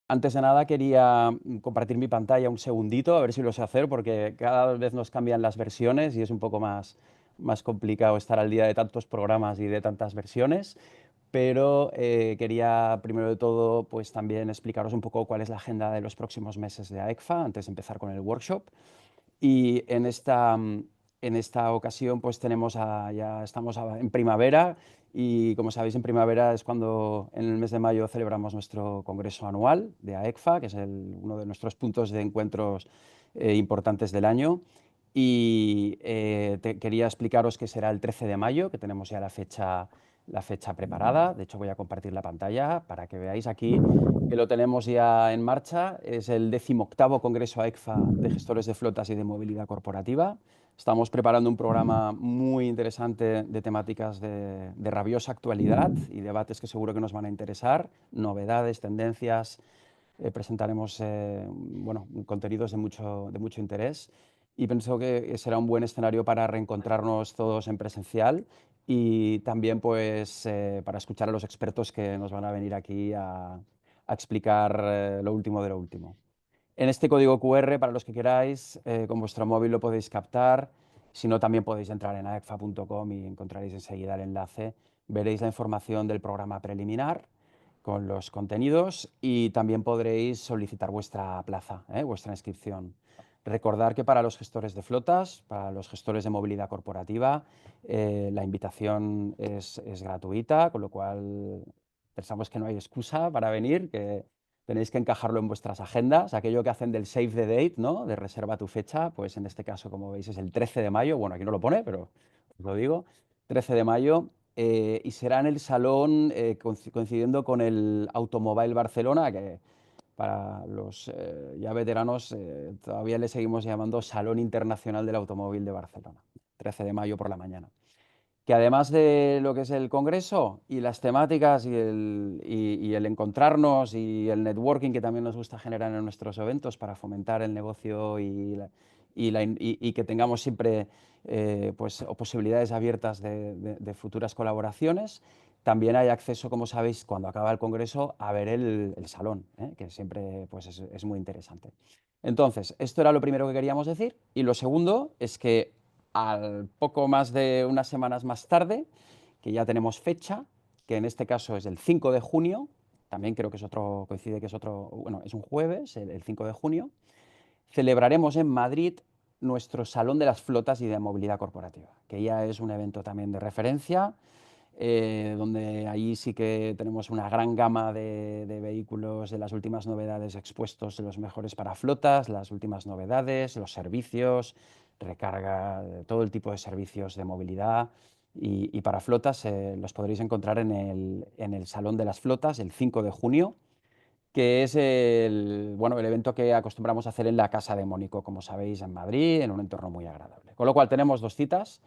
Antes de nada quería compartir mi pantalla un segundito, a ver si lo sé hacer, porque cada vez nos cambian las versiones y es un poco más complicado estar al día de tantos programas y de tantas versiones. Pero quería, primero de todo, pues también explicaros un poco cuál es la agenda de los próximos meses de AECFA, antes de empezar con el workshop. Y en esta ocasión pues ya estamos en primavera y como sabéis en primavera es cuando en el mes de mayo celebramos nuestro congreso anual de AECFA, que es uno de nuestros puntos de encuentros importantes del año. Y quería explicaros que será el 13 de mayo, que tenemos ya la fecha preparada. De hecho voy a compartir la pantalla para que veáis aquí que lo tenemos ya en marcha. Es el 18º Congreso AECFA de Gestores de Flotas y de Movilidad Corporativa. Estamos preparando un programa muy interesante de temáticas de rabiosa actualidad y debates que seguro que nos van a interesar, novedades, tendencias. Presentaremos bueno, contenidos de mucho interés y pienso que será un buen escenario para reencontrarnos todos en presencial y también pues, para escuchar a los expertos que nos van a venir aquí a explicar lo último de lo último. En este código QR, para los que queráis, con vuestro móvil lo podéis captar. Si no, también podéis entrar en aecfa.com y encontraréis enseguida el enlace. Veréis la información del programa preliminar con los contenidos y también podréis solicitar vuestra plaza, vuestra inscripción. Recordar que para los gestores de flotas, para los gestores de movilidad corporativa, la invitación es gratuita, con lo cual pensamos que no hay excusa para venir, que tenéis que encajarlo en vuestras agendas. Aquello que hacen del save the date, ¿no? De reserva tu fecha, pues en este caso, como veis, es el 13 de mayo. Bueno, aquí no lo pone, pero os lo digo. 13 de mayo. Y será en el salón, coincidiendo con el Automobile Barcelona, que para los ya veteranos todavía le seguimos llamando Salón Internacional del Automóvil de Barcelona. 13 de mayo por la mañana, que además de lo que es el congreso y las temáticas y el encontrarnos y el networking que también nos gusta generar en nuestros eventos para fomentar el negocio y que tengamos siempre pues, posibilidades abiertas de futuras colaboraciones, también hay acceso, como sabéis, cuando acaba el congreso, a ver el salón, que siempre pues, es muy interesante. Entonces, esto era lo primero que queríamos decir. Y lo segundo es que al poco más de unas semanas más tarde, que ya tenemos fecha, que en este caso es el 5 de junio, también creo que es otro, coincide que es otro, bueno, es un jueves, el 5 de junio, celebraremos en Madrid nuestro Salón de las Flotas y de Movilidad Corporativa, que ya es un evento también de referencia, donde allí sí que tenemos una gran gama de vehículos, de las últimas novedades expuestos, de los mejores para flotas, las últimas novedades, los servicios, recarga, todo el tipo de servicios de movilidad y para flotas los podréis encontrar en el Salón de las Flotas el 5 de junio, que es bueno, el evento que acostumbramos a hacer en la Casa de Mónico, como sabéis, en Madrid, en un entorno muy agradable. Con lo cual tenemos dos citas.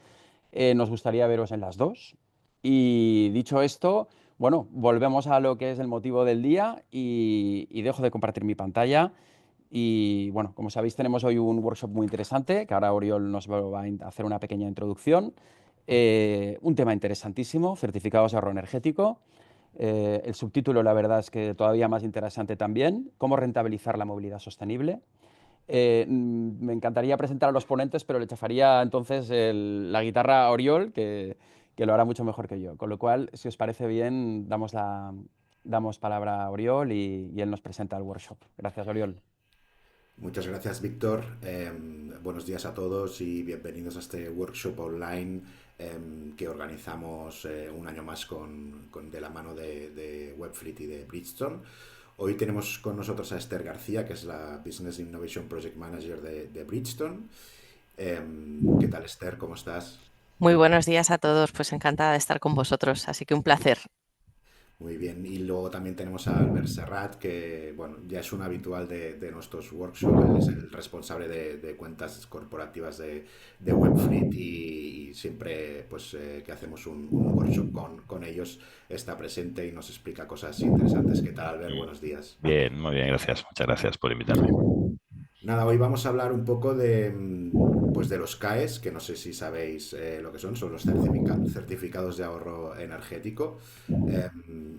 Nos gustaría veros en las dos. Y dicho esto, bueno, volvemos a lo que es el motivo del día y dejo de compartir mi pantalla. Y bueno, como sabéis, tenemos hoy un workshop muy interesante, que ahora Oriol nos va a hacer una pequeña introducción. Un tema interesantísimo, certificados de ahorro energético. El subtítulo, la verdad, es que todavía más interesante también, cómo rentabilizar la movilidad sostenible. Me encantaría presentar a los ponentes, pero le chafaría entonces la guitarra a Oriol, que lo hará mucho mejor que yo. Con lo cual, si os parece bien, damos palabra a Oriol y él nos presenta el workshop. Gracias, Oriol. Muchas gracias, Víctor. Buenos días a todos y bienvenidos a este workshop online que organizamos un año más de la mano de Webfleet y de Bridgestone. Hoy tenemos con nosotros a Esther García, que es la Business Innovation Project Manager de Bridgestone. ¿Qué tal, Esther? ¿Cómo estás? Muy buenos días a todos, pues encantada de estar con vosotros, así que un placer. Muy bien, y luego también tenemos a Albert Serrat, que bueno, ya es un habitual de nuestros workshops. Él es el responsable de cuentas corporativas de Webfleet y siempre pues, que hacemos un workshop con ellos está presente y nos explica cosas interesantes. ¿Qué tal, Albert? Buenos días. Bien, muy bien, gracias. Muchas gracias por invitarme. Nada, hoy vamos a hablar un poco pues de los CAEs, que no sé si sabéis lo que son los certificados de ahorro energético.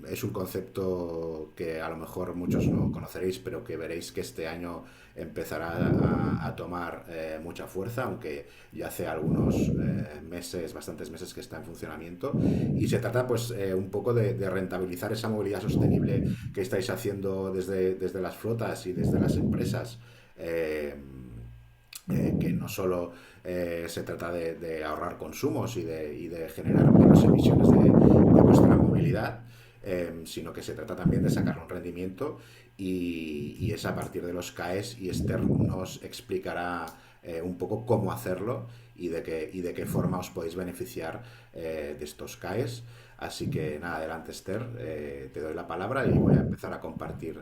Es un concepto que a lo mejor muchos no conoceréis, pero que veréis que este año empezará a tomar mucha fuerza, aunque ya hace algunos meses, bastantes meses que está en funcionamiento. Y se trata pues un poco de rentabilizar esa movilidad sostenible que estáis haciendo desde las flotas y desde las empresas. Eh, que no solo se trata de ahorrar consumos y de generar menos emisiones de vuestra movilidad, sino que se trata también de sacar un rendimiento y es a partir de los CAEs y Esther nos explicará un poco cómo hacerlo y de qué forma os podéis beneficiar de estos CAEs. Así que nada, adelante Esther, te doy la palabra y voy a empezar a compartir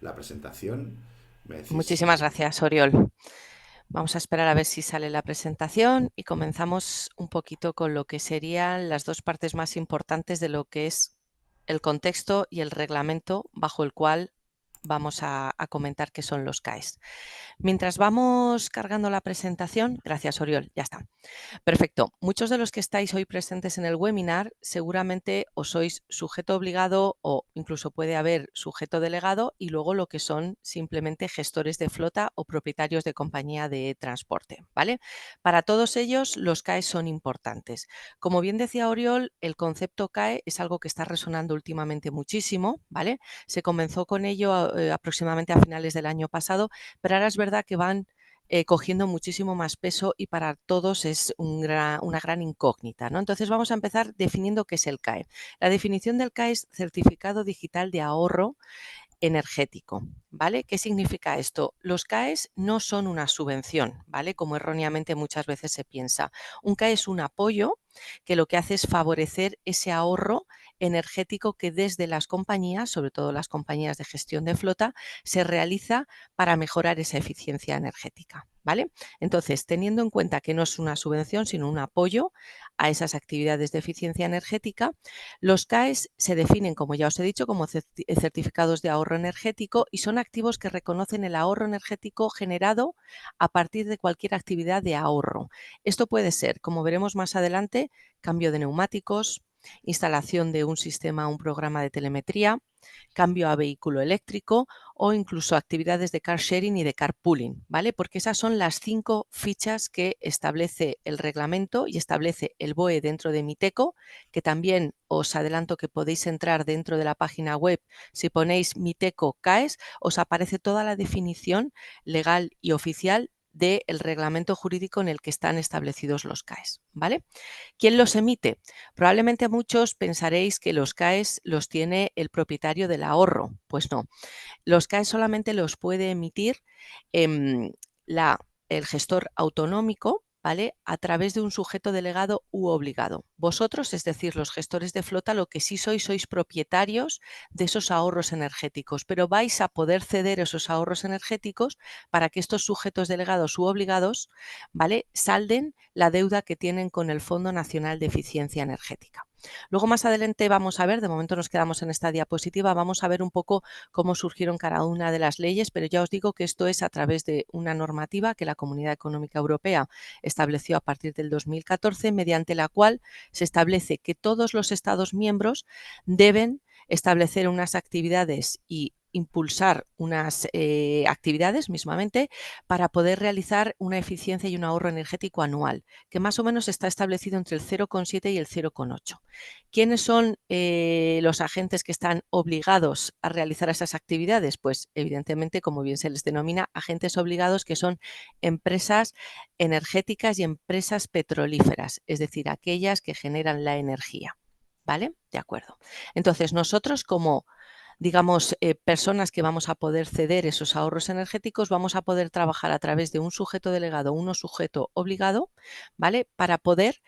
la presentación. Me decís Muchísimas si... gracias, Oriol. Vamos a esperar a ver si sale la presentación y comenzamos un poquito con lo que serían las dos partes más importantes de lo que es el contexto y el reglamento bajo el cual vamos a comentar qué son los CAEs. Mientras vamos cargando la presentación, gracias, Oriol, ya está. Perfecto. Muchos de los que estáis hoy presentes en el webinar seguramente o sois sujeto obligado o incluso puede haber sujeto delegado y luego lo que son simplemente gestores de flota o propietarios de compañía de transporte, ¿vale? Para todos ellos los CAE son importantes. Como bien decía Oriol, el concepto CAE es algo que está resonando últimamente muchísimo, ¿vale? Se comenzó con ello aproximadamente a finales del año pasado, pero ahora es verdad que van cogiendo muchísimo más peso y para todos es una gran incógnita, ¿no? Entonces vamos a empezar definiendo qué es el CAE. La definición del CAE es Certificado Digital de Ahorro Energético, ¿vale? ¿Qué significa esto? Los CAEs no son una subvención, ¿vale? Como erróneamente muchas veces se piensa. Un CAE es un apoyo que lo que hace es favorecer ese ahorro energético que desde las compañías, sobre todo las compañías de gestión de flota, se realiza para mejorar esa eficiencia energética, ¿vale? Entonces, teniendo en cuenta que no es una subvención, sino un apoyo a esas actividades de eficiencia energética, los CAEs se definen, como ya os he dicho, como certificados de ahorro energético y son activos que reconocen el ahorro energético generado a partir de cualquier actividad de ahorro. Esto puede ser, como veremos más adelante, cambio de neumáticos, instalación de un sistema, un programa de telemetría, cambio a vehículo eléctrico o incluso actividades de car sharing y de carpooling, ¿vale? Porque esas son las 5 fichas que establece el reglamento y establece el BOE dentro de Miteco, que también os adelanto que podéis entrar dentro de la página web. Si ponéis Miteco CAES, os aparece toda la definición legal y oficial del reglamento jurídico en el que están establecidos los CAES, ¿vale? ¿Quién los emite? Probablemente muchos pensaréis que los CAES los tiene el propietario del ahorro. Pues no, los CAES solamente los puede emitir el gestor autonómico, ¿vale? A través de un sujeto delegado u obligado. Vosotros, es decir, los gestores de flota, lo que sí sois propietarios de esos ahorros energéticos, pero vais a poder ceder esos ahorros energéticos para que estos sujetos delegados u obligados, ¿vale?, salden la deuda que tienen con el Fondo Nacional de Eficiencia Energética. Luego más adelante vamos a ver, de momento nos quedamos en esta diapositiva, vamos a ver un poco cómo surgieron cada una de las leyes, pero ya os digo que esto es a través de una normativa que la Comunidad Económica Europea estableció a partir del 2014, mediante la cual se establece que todos los Estados miembros deben establecer unas actividades y impulsar unas actividades mismamente para poder realizar una eficiencia y un ahorro energético anual, que más o menos está establecido entre el 0,7 y el 0,8. ¿Quiénes son los agentes que están obligados a realizar esas actividades? Pues evidentemente, como bien se les denomina, agentes obligados, que son empresas energéticas y empresas petrolíferas, es decir, aquellas que generan la energía. ¿Vale? De acuerdo. Entonces, nosotros como digamos, personas que vamos a poder ceder esos ahorros energéticos, vamos a poder trabajar a través de un sujeto delegado, un sujeto obligado, ¿vale? Para poder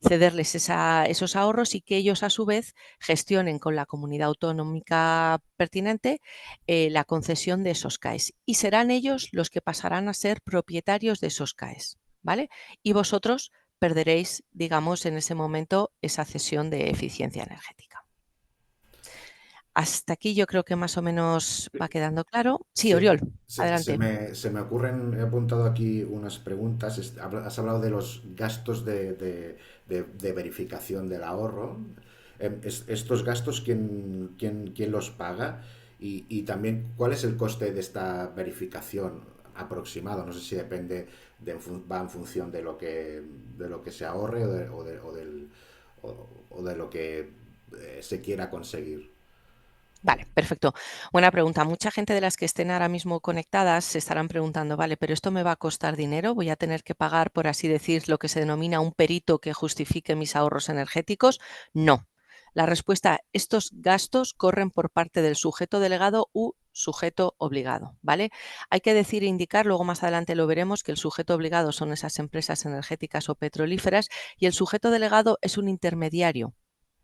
cederles esos ahorros y que ellos a su vez gestionen con la comunidad autonómica pertinente la concesión de esos CAEs. Y serán ellos los que pasarán a ser propietarios de esos CAEs, ¿vale? Y vosotros perderéis, digamos, en ese momento esa cesión de eficiencia energética. Hasta aquí yo creo que más o menos va quedando claro. Sí, Sí, Oriol, adelante. se me ocurren, he apuntado aquí unas preguntas. Has hablado de los gastos de verificación del ahorro. ¿Estos gastos quién los paga? Y también, ¿cuál es el coste de esta verificación aproximado? No sé si depende, va en función de lo que se ahorre o de lo que se quiera conseguir. Vale, perfecto. Buena pregunta. Mucha gente de las que estén ahora mismo conectadas se estarán preguntando, vale, pero esto me va a costar dinero, voy a tener que pagar, por así decir, lo que se denomina un perito que justifique mis ahorros energéticos. No. La respuesta, estos gastos corren por parte del sujeto delegado u sujeto obligado, ¿vale? Hay que decir e indicar, luego más adelante lo veremos, que el sujeto obligado son esas empresas energéticas o petrolíferas y el sujeto delegado es un intermediario,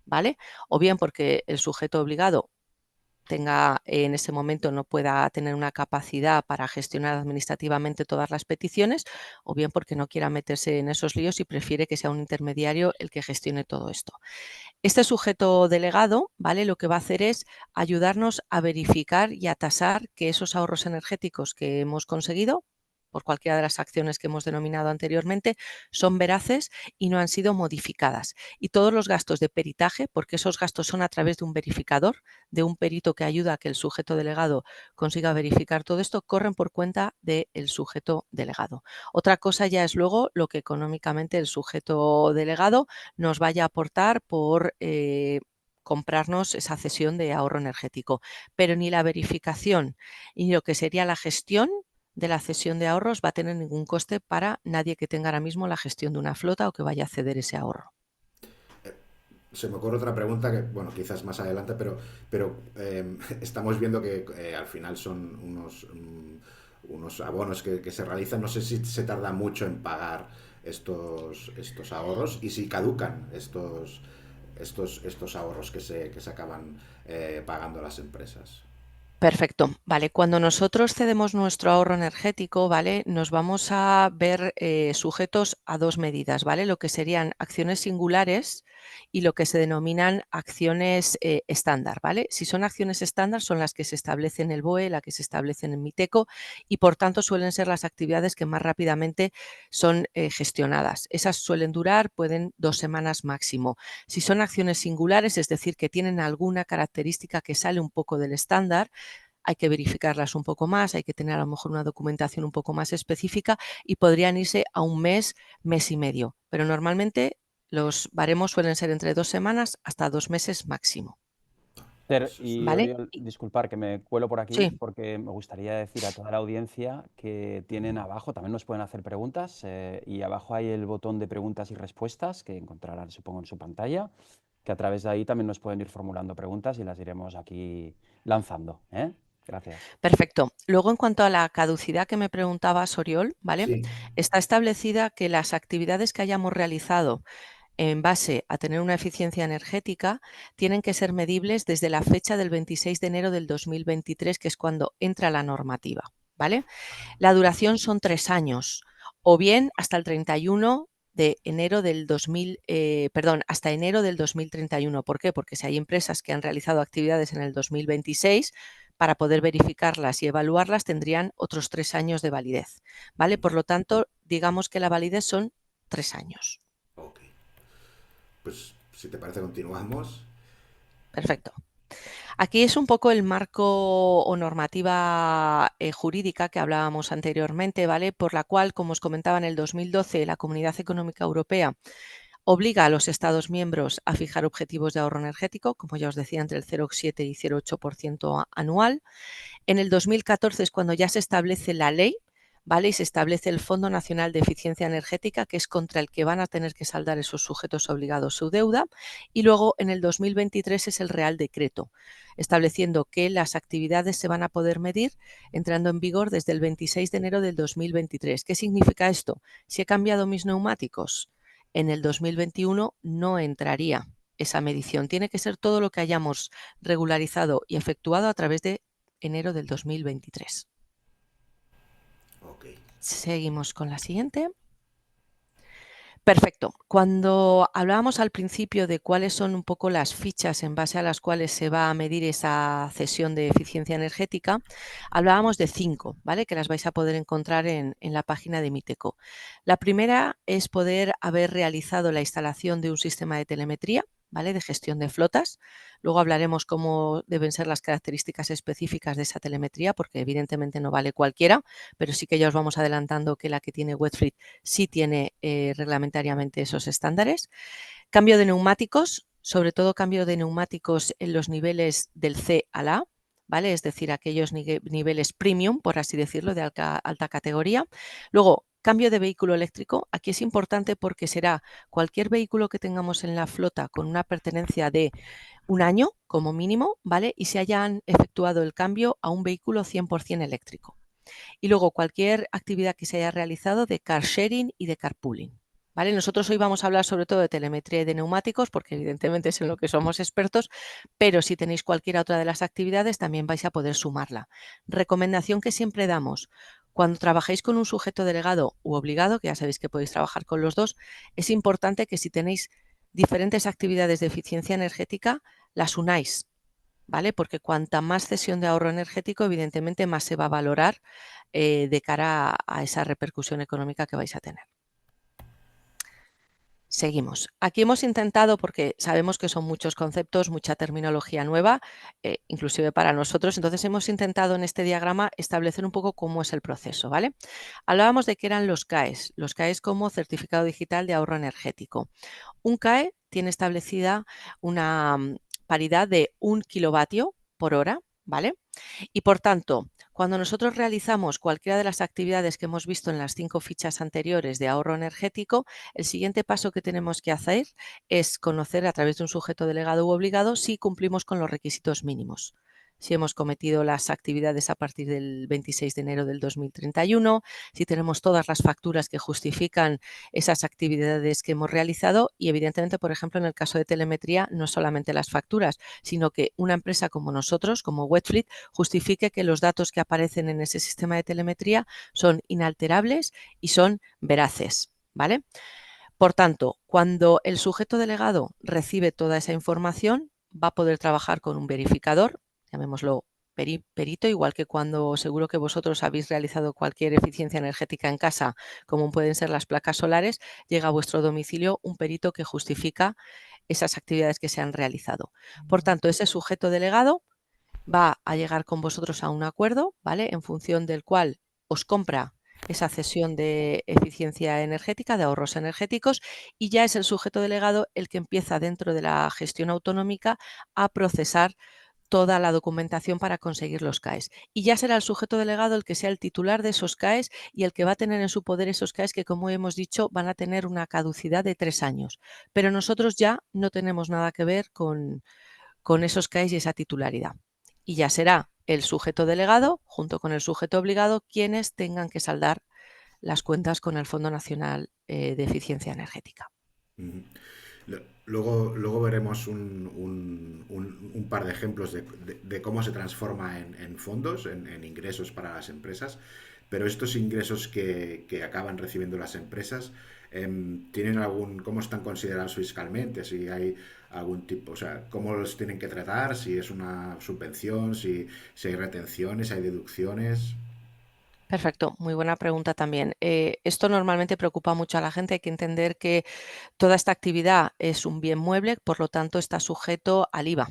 ¿vale? O bien porque el sujeto obligado tenga en ese momento no pueda tener una capacidad para gestionar administrativamente todas las peticiones, o bien porque no quiera meterse en esos líos y prefiere que sea un intermediario el que gestione todo esto. Este sujeto delegado, ¿vale? Lo que va a hacer es ayudarnos a verificar y a tasar que esos ahorros energéticos que hemos conseguido por cualquiera de las acciones que hemos denominado anteriormente, son veraces y no han sido modificadas. Y todos los gastos de peritaje, porque esos gastos son a través de un verificador, de un perito que ayuda a que el sujeto delegado consiga verificar todo esto, corren por cuenta del sujeto delegado. Otra cosa ya es luego lo que económicamente el sujeto delegado nos vaya a aportar por comprarnos esa cesión de ahorro energético. Pero ni la verificación ni lo que sería la gestión de la cesión de ahorros va a tener ningún coste para nadie que tenga ahora mismo la gestión de una flota o que vaya a ceder ese ahorro. Se me ocurre otra pregunta que, bueno, quizás más adelante, pero estamos viendo que al final son unos abonos que se realizan. No sé si se tarda mucho en pagar estos ahorros y si caducan estos ahorros que se acaban pagando las empresas. Perfecto, vale. Cuando nosotros cedemos nuestro ahorro energético, ¿vale? Nos vamos a ver sujetos a dos medidas, ¿vale? Lo que serían acciones singulares y lo que se denominan acciones estándar, ¿vale? Si son acciones estándar, son las que se establecen en el BOE, las que se establecen en MITECO y por tanto suelen ser las actividades que más rápidamente son gestionadas. Esas suelen durar, pueden 2 semanas máximo. Si son acciones singulares, es decir, que tienen alguna característica que sale un poco del estándar, hay que verificarlas un poco más, hay que tener a lo mejor una documentación un poco más específica y podrían irse a un mes, mes y medio. Pero normalmente los baremos suelen ser entre 2 semanas hasta 2 meses máximo. Y ¿Vale? Oriol, disculpar que me cuelo por aquí, Sí, porque me gustaría decir a toda la audiencia que tienen abajo, también nos pueden hacer preguntas, y abajo hay el botón de preguntas y respuestas que encontrarán, supongo, en su pantalla, que a través de ahí también nos pueden ir formulando preguntas y las iremos aquí lanzando, ¿eh? Gracias. perfecto. Luego, en cuanto a la caducidad que me preguntaba Oriol, ¿vale? Sí, Está establecida que las actividades que hayamos realizado en base a tener una eficiencia energética, tienen que ser medibles desde la fecha del 26 de enero del 2023, que es cuando entra la normativa, ¿vale? La duración son 3 años, o bien hasta el 31 de enero del 2000, hasta enero del 2031. ¿Por qué? Porque si hay empresas que han realizado actividades en el 2026, para poder verificarlas y evaluarlas tendrían otros 3 años de validez, ¿vale? Por lo tanto, digamos que la validez son 3 años. ok. Pues si te parece continuamos. Perfecto. Aquí es un poco el marco o normativa jurídica que hablábamos anteriormente, ¿vale? Por la cual, como os comentaba, en el 2012 la Comunidad Económica Europea obliga a los Estados miembros a fijar objetivos de ahorro energético, como ya os decía, entre el 0,7 y 0,8% anual. En el 2014 es cuando ya se establece la ley, ¿vale? Y se establece el Fondo Nacional de Eficiencia Energética, que es contra el que van a tener que saldar esos sujetos obligados su deuda. Y luego en el 2023 es el Real Decreto, estableciendo que las actividades se van a poder medir entrando en vigor desde el 26 de enero del 2023. ¿Qué significa esto? Si he cambiado mis neumáticos en el 2021 no entraría esa medición. Tiene que ser todo lo que hayamos regularizado y efectuado a través de enero del 2023. Ok. Seguimos con la siguiente. Perfecto. Cuando hablábamos al principio de cuáles son un poco las fichas en base a las cuales se va a medir esa cesión de eficiencia energética, hablábamos de 5, ¿vale? Que las vais a poder encontrar en la página de Miteco. La primera es poder haber realizado la instalación de un sistema de telemetría, ¿vale? De gestión de flotas. Luego hablaremos cómo deben ser las características específicas de esa telemetría, porque evidentemente no vale cualquiera, pero sí que ya os vamos adelantando que la que tiene Wetfleet sí tiene reglamentariamente esos estándares. Cambio de neumáticos, sobre todo cambio de neumáticos en los niveles del C al A, ¿vale? Es decir, aquellos niveles premium, por así decirlo, de alta categoría. Luego, cambio de vehículo eléctrico. Aquí es importante porque será cualquier vehículo que tengamos en la flota con una pertenencia de un año como mínimo, ¿vale? Y se hayan efectuado el cambio a un vehículo 100% eléctrico. Y luego cualquier actividad que se haya realizado de car sharing y de carpooling. ¿Vale? Nosotros hoy vamos a hablar sobre todo de telemetría y de neumáticos, porque evidentemente es en lo que somos expertos, pero si tenéis cualquier otra de las actividades también vais a poder sumarla. Recomendación que siempre damos: cuando trabajéis con un sujeto delegado u obligado, que ya sabéis que podéis trabajar con los dos, es importante que si tenéis diferentes actividades de eficiencia energética, las unáis, ¿vale? Porque cuanta más cesión de ahorro energético, evidentemente más se va a valorar de cara a esa repercusión económica que vais a tener. Seguimos. Aquí hemos intentado, porque sabemos que son muchos conceptos, mucha terminología nueva, inclusive para nosotros, entonces hemos intentado en este diagrama establecer un poco cómo es el proceso, ¿vale? Hablábamos de que eran los CAEs como certificado digital de ahorro energético. Un CAE tiene establecida una paridad de 1 kilovatio por hora, ¿vale? Y por tanto, cuando nosotros realizamos cualquiera de las actividades que hemos visto en las 5 fichas anteriores de ahorro energético, el siguiente paso que tenemos que hacer es conocer a través de un sujeto delegado u obligado si cumplimos con los requisitos mínimos. Si hemos cometido las actividades a partir del 26 de enero del 2031, si tenemos todas las facturas que justifican esas actividades que hemos realizado y, evidentemente, por ejemplo, en el caso de telemetría, no solamente las facturas, sino que una empresa como nosotros, como Wetfleet, justifique que los datos que aparecen en ese sistema de telemetría son inalterables y son veraces, ¿vale? Por tanto, cuando el sujeto delegado recibe toda esa información, va a poder trabajar con un verificador, llamémoslo perito, igual que cuando seguro que vosotros habéis realizado cualquier eficiencia energética en casa, como pueden ser las placas solares, llega a vuestro domicilio un perito que justifica esas actividades que se han realizado. Por tanto, ese sujeto delegado va a llegar con vosotros a un acuerdo, ¿vale? En función del cual os compra esa cesión de eficiencia energética, de ahorros energéticos, y ya es el sujeto delegado el que empieza dentro de la gestión autonómica a procesar toda la documentación para conseguir los CAEs. Y ya será el sujeto delegado el que sea el titular de esos CAEs y el que va a tener en su poder esos CAEs que, como hemos dicho, van a tener una caducidad de 3 años. Pero nosotros ya no tenemos nada que ver con esos CAEs y esa titularidad. Y ya será el sujeto delegado, junto con el sujeto obligado, quienes tengan que saldar las cuentas con el Fondo Nacional de Eficiencia Energética. Ujú. Luego veremos un par de ejemplos de cómo se transforma en fondos, en ingresos para las empresas, pero estos ingresos que acaban recibiendo las empresas, ¿tienen cómo están considerados fiscalmente? Si hay algún tipo, o sea, cómo los tienen que tratar, si es una subvención, si hay retenciones, hay deducciones. Perfecto, muy buena pregunta también. Esto normalmente preocupa mucho a la gente. Hay que entender que toda esta actividad es un bien mueble, por lo tanto está sujeto al IVA.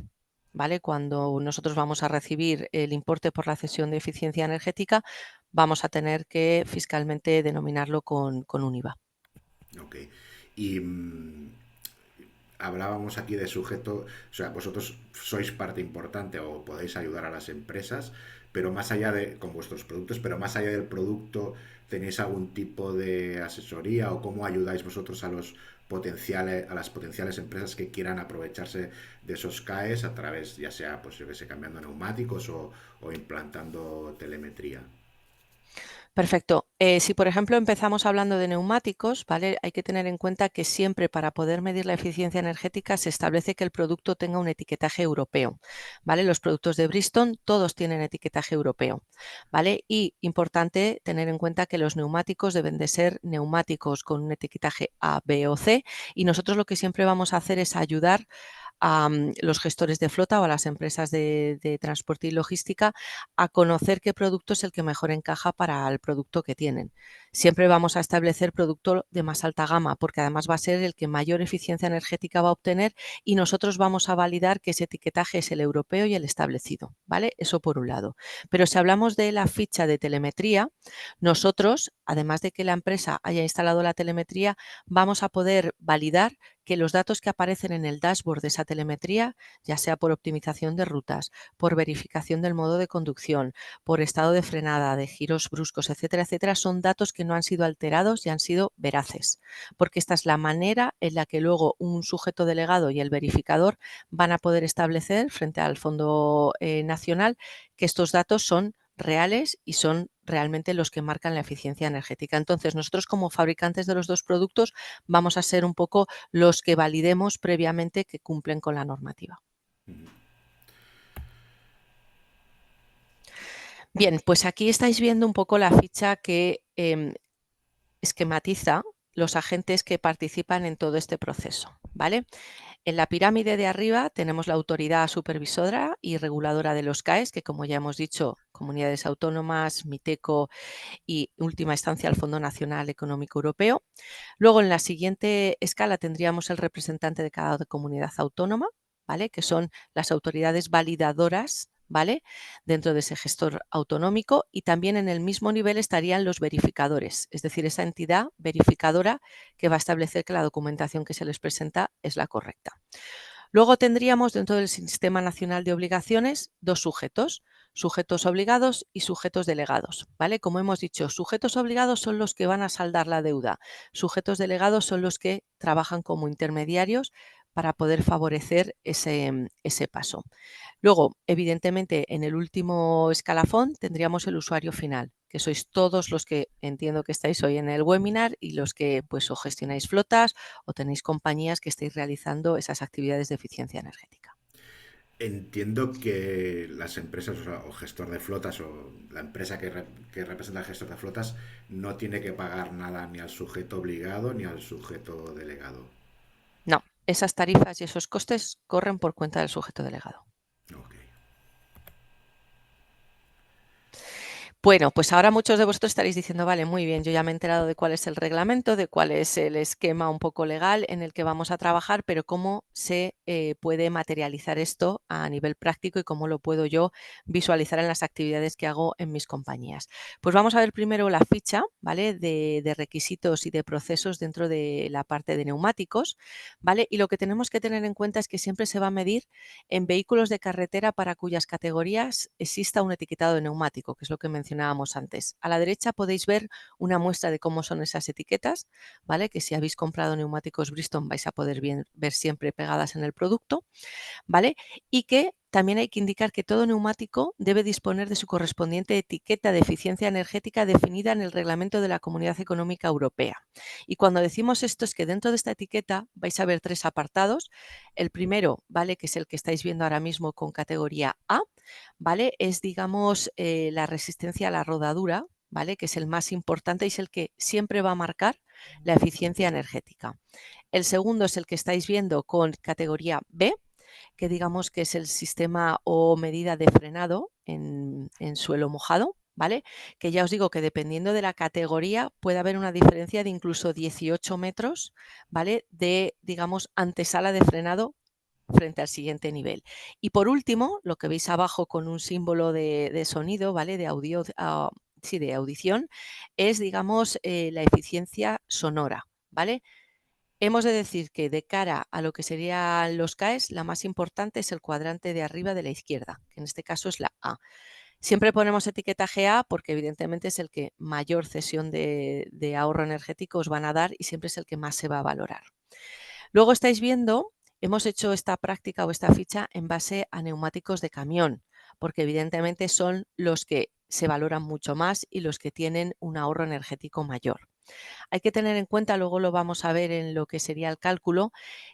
¿Vale? Cuando nosotros vamos a recibir el importe por la cesión de eficiencia energética, vamos a tener que fiscalmente denominarlo con un IVA. Ok. Y hablábamos aquí de sujeto, o sea, vosotros sois parte importante o podéis ayudar a las empresas, pero más allá con vuestros productos, pero más allá del producto, ¿tenéis algún tipo de asesoría o cómo ayudáis vosotros a las potenciales empresas que quieran aprovecharse de esos CAEs a través, ya sea, pues yo que sé, cambiando neumáticos o implantando telemetría? Perfecto. Si, por ejemplo, empezamos hablando de neumáticos, ¿vale? Hay que tener en cuenta que siempre para poder medir la eficiencia energética se establece que el producto tenga un etiquetaje europeo, ¿vale? Los productos de Bridgestone todos tienen etiquetaje europeo, ¿vale? Y importante tener en cuenta que los neumáticos deben de ser neumáticos con un etiquetaje A, B o C, y nosotros lo que siempre vamos a hacer es ayudar a los gestores de flota o a las empresas de transporte y logística a conocer qué producto es el que mejor encaja para el producto que tienen. Siempre vamos a establecer producto de más alta gama, porque además va a ser el que mayor eficiencia energética va a obtener, y nosotros vamos a validar que ese etiquetaje es el europeo y el establecido, ¿vale? Eso por un lado. Pero si hablamos de la ficha de telemetría, nosotros, además de que la empresa haya instalado la telemetría, vamos a poder validar que los datos que aparecen en el dashboard de esa telemetría, ya sea por optimización de rutas, por verificación del modo de conducción, por estado de frenada, de giros bruscos, etcétera, etcétera, son datos que no han sido alterados y han sido veraces, porque esta es la manera en la que luego un sujeto delegado y el verificador van a poder establecer frente al Fondo Nacional que estos datos son reales y son realmente los que marcan la eficiencia energética. Entonces, nosotros como fabricantes de los dos productos vamos a ser un poco los que validemos previamente que cumplen con la normativa. Bien, pues aquí estáis viendo un poco la ficha que esquematiza los agentes que participan en todo este proceso, ¿vale? En la pirámide de arriba tenemos la autoridad supervisora y reguladora de los CAEs, que como ya hemos dicho, comunidades autónomas, MITECO y última instancia el Fondo Nacional Económico Europeo. Luego en la siguiente escala tendríamos el representante de cada comunidad autónoma, ¿vale? Que son las autoridades validadoras, ¿vale? Dentro de ese gestor autonómico, y también en el mismo nivel estarían los verificadores, es decir, esa entidad verificadora que va a establecer que la documentación que se les presenta es la correcta. Luego tendríamos dentro del Sistema Nacional de Obligaciones dos sujetos, sujetos obligados y sujetos delegados, ¿vale? Como hemos dicho, sujetos obligados son los que van a saldar la deuda, sujetos delegados son los que trabajan como intermediarios para poder favorecer ese paso. Luego, evidentemente, en el último escalafón tendríamos el usuario final, que sois todos los que entiendo que estáis hoy en el webinar y los que pues o gestionáis flotas o tenéis compañías que estáis realizando esas actividades de eficiencia energética. Entiendo que las empresas o gestor de flotas o la empresa que representa al gestor de flotas no tiene que pagar nada ni al sujeto obligado ni al sujeto delegado. No, esas tarifas y esos costes corren por cuenta del sujeto delegado. Ok. Bueno, pues ahora muchos de vosotros estaréis diciendo, vale, muy bien, yo ya me he enterado de cuál es el reglamento, de cuál es el esquema un poco legal en el que vamos a trabajar, pero ¿cómo se puede materializar esto a nivel práctico y cómo lo puedo yo visualizar en las actividades que hago en mis compañías? Pues vamos a ver primero la ficha, ¿vale? De requisitos y de procesos dentro de la parte de neumáticos, ¿vale? Y lo que tenemos que tener en cuenta es que siempre se va a medir en vehículos de carretera para cuyas categorías exista un etiquetado de neumático, que es lo que mencionábamos antes. A la derecha podéis ver una muestra de cómo son esas etiquetas, ¿vale? Que si habéis comprado neumáticos Bridgestone vais a poder ver siempre pegadas en el producto, ¿vale? Y que también hay que indicar que todo neumático debe disponer de su correspondiente etiqueta de eficiencia energética definida en el Reglamento de la Comunidad Económica Europea. Y cuando decimos esto es que dentro de esta etiqueta vais a ver tres apartados. El primero, ¿vale? Que es el que estáis viendo ahora mismo con categoría A, ¿vale? Es, digamos, la resistencia a la rodadura, ¿vale? Que es el más importante y es el que siempre va a marcar la eficiencia energética. El segundo es el que estáis viendo con categoría B, que digamos que es el sistema o medida de frenado en suelo mojado, ¿vale? Que ya os digo que dependiendo de la categoría puede haber una diferencia de incluso 18 metros, ¿vale? De, digamos, antesala de frenado frente al siguiente nivel. Y por último, lo que veis abajo con un símbolo de sonido, ¿vale? De audio, sí, de audición, es, digamos, la eficiencia sonora, ¿vale? Hemos de decir que de cara a lo que serían los CAEs, la más importante es el cuadrante de arriba de la izquierda, que en este caso es la A. Siempre ponemos etiquetaje A porque evidentemente es el que mayor cesión de ahorro energético os van a dar y siempre es el que más se va a valorar. Luego estáis viendo, hemos hecho esta práctica o esta ficha en base a neumáticos de camión, porque evidentemente son los que se valoran mucho más y los que tienen un ahorro energético mayor. Hay que tener en cuenta, luego lo vamos a ver en lo que sería el cálculo,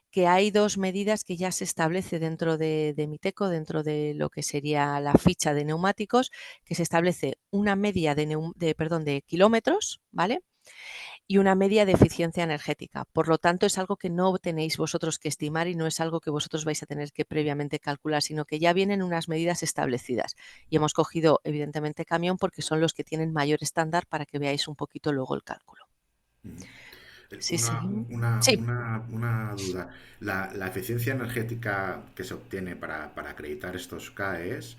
que hay dos medidas que ya se establece dentro de Miteco, dentro de lo que sería la ficha de neumáticos, que se establece una media de kilómetros, ¿vale? Y una media de eficiencia energética. Por lo tanto, es algo que no tenéis vosotros que estimar y no es algo que vosotros vais a tener que previamente calcular, sino que ya vienen unas medidas establecidas. Y hemos cogido, evidentemente, camión porque son los que tienen mayor estándar para que veáis un poquito luego el cálculo. Ujú. Sí, seguimos. Sí, Una duda. La eficiencia energética que se obtiene para acreditar estos CAEs,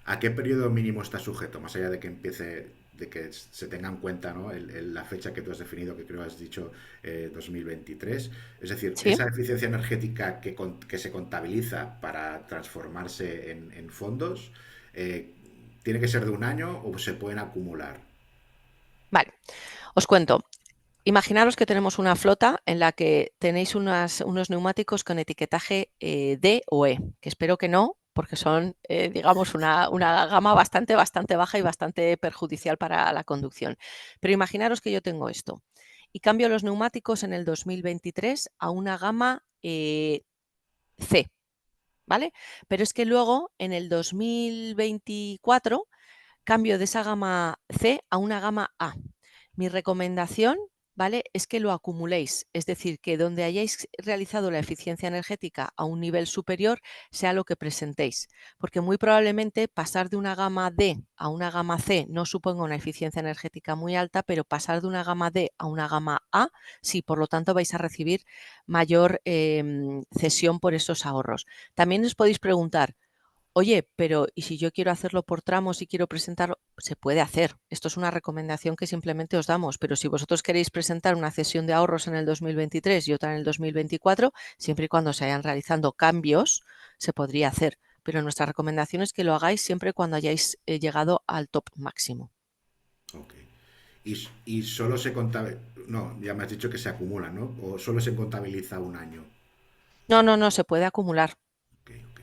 ¿a qué periodo mínimo está sujeto? Más allá de que empiece, de que se tenga en cuenta, ¿no? La fecha que tú has definido, que creo has dicho 2023. Es decir, sí. esa eficiencia energética que se contabiliza para transformarse en fondos, eh, ¿tiene que ser de un año o se pueden acumular? Vale, os cuento. Imaginaros que tenemos una flota en la que tenéis unos neumáticos con etiquetaje D o E, que espero que no, porque son, digamos, una gama bastante baja y bastante perjudicial para la conducción. Pero imaginaros que yo tengo esto y cambio los neumáticos en el 2023 a una gama C, ¿vale? Pero es que luego en el 2024 cambio de esa gama C a una gama A. Mi recomendación, ¿vale?, es que lo acumuléis, es decir, que donde hayáis realizado la eficiencia energética a un nivel superior sea lo que presentéis, porque muy probablemente pasar de una gama D a una gama C no suponga una eficiencia energética muy alta, pero pasar de una gama D a una gama A, sí, por lo tanto vais a recibir mayor cesión por esos ahorros. También os podéis preguntar, oye, pero ¿y si yo quiero hacerlo por tramos y quiero presentarlo? Se puede hacer. Esto es una recomendación que simplemente os damos, pero si vosotros queréis presentar una cesión de ahorros en el 2023 y otra en el 2024, siempre y cuando se hayan realizado cambios, se podría hacer. Pero nuestra recomendación es que lo hagáis siempre cuando hayáis llegado al top máximo. Ok. Y solo se contabiliza, no, ya me has dicho que se acumula, ¿no? O solo se contabiliza un año. No, no, no, se puede acumular. Ok, ok.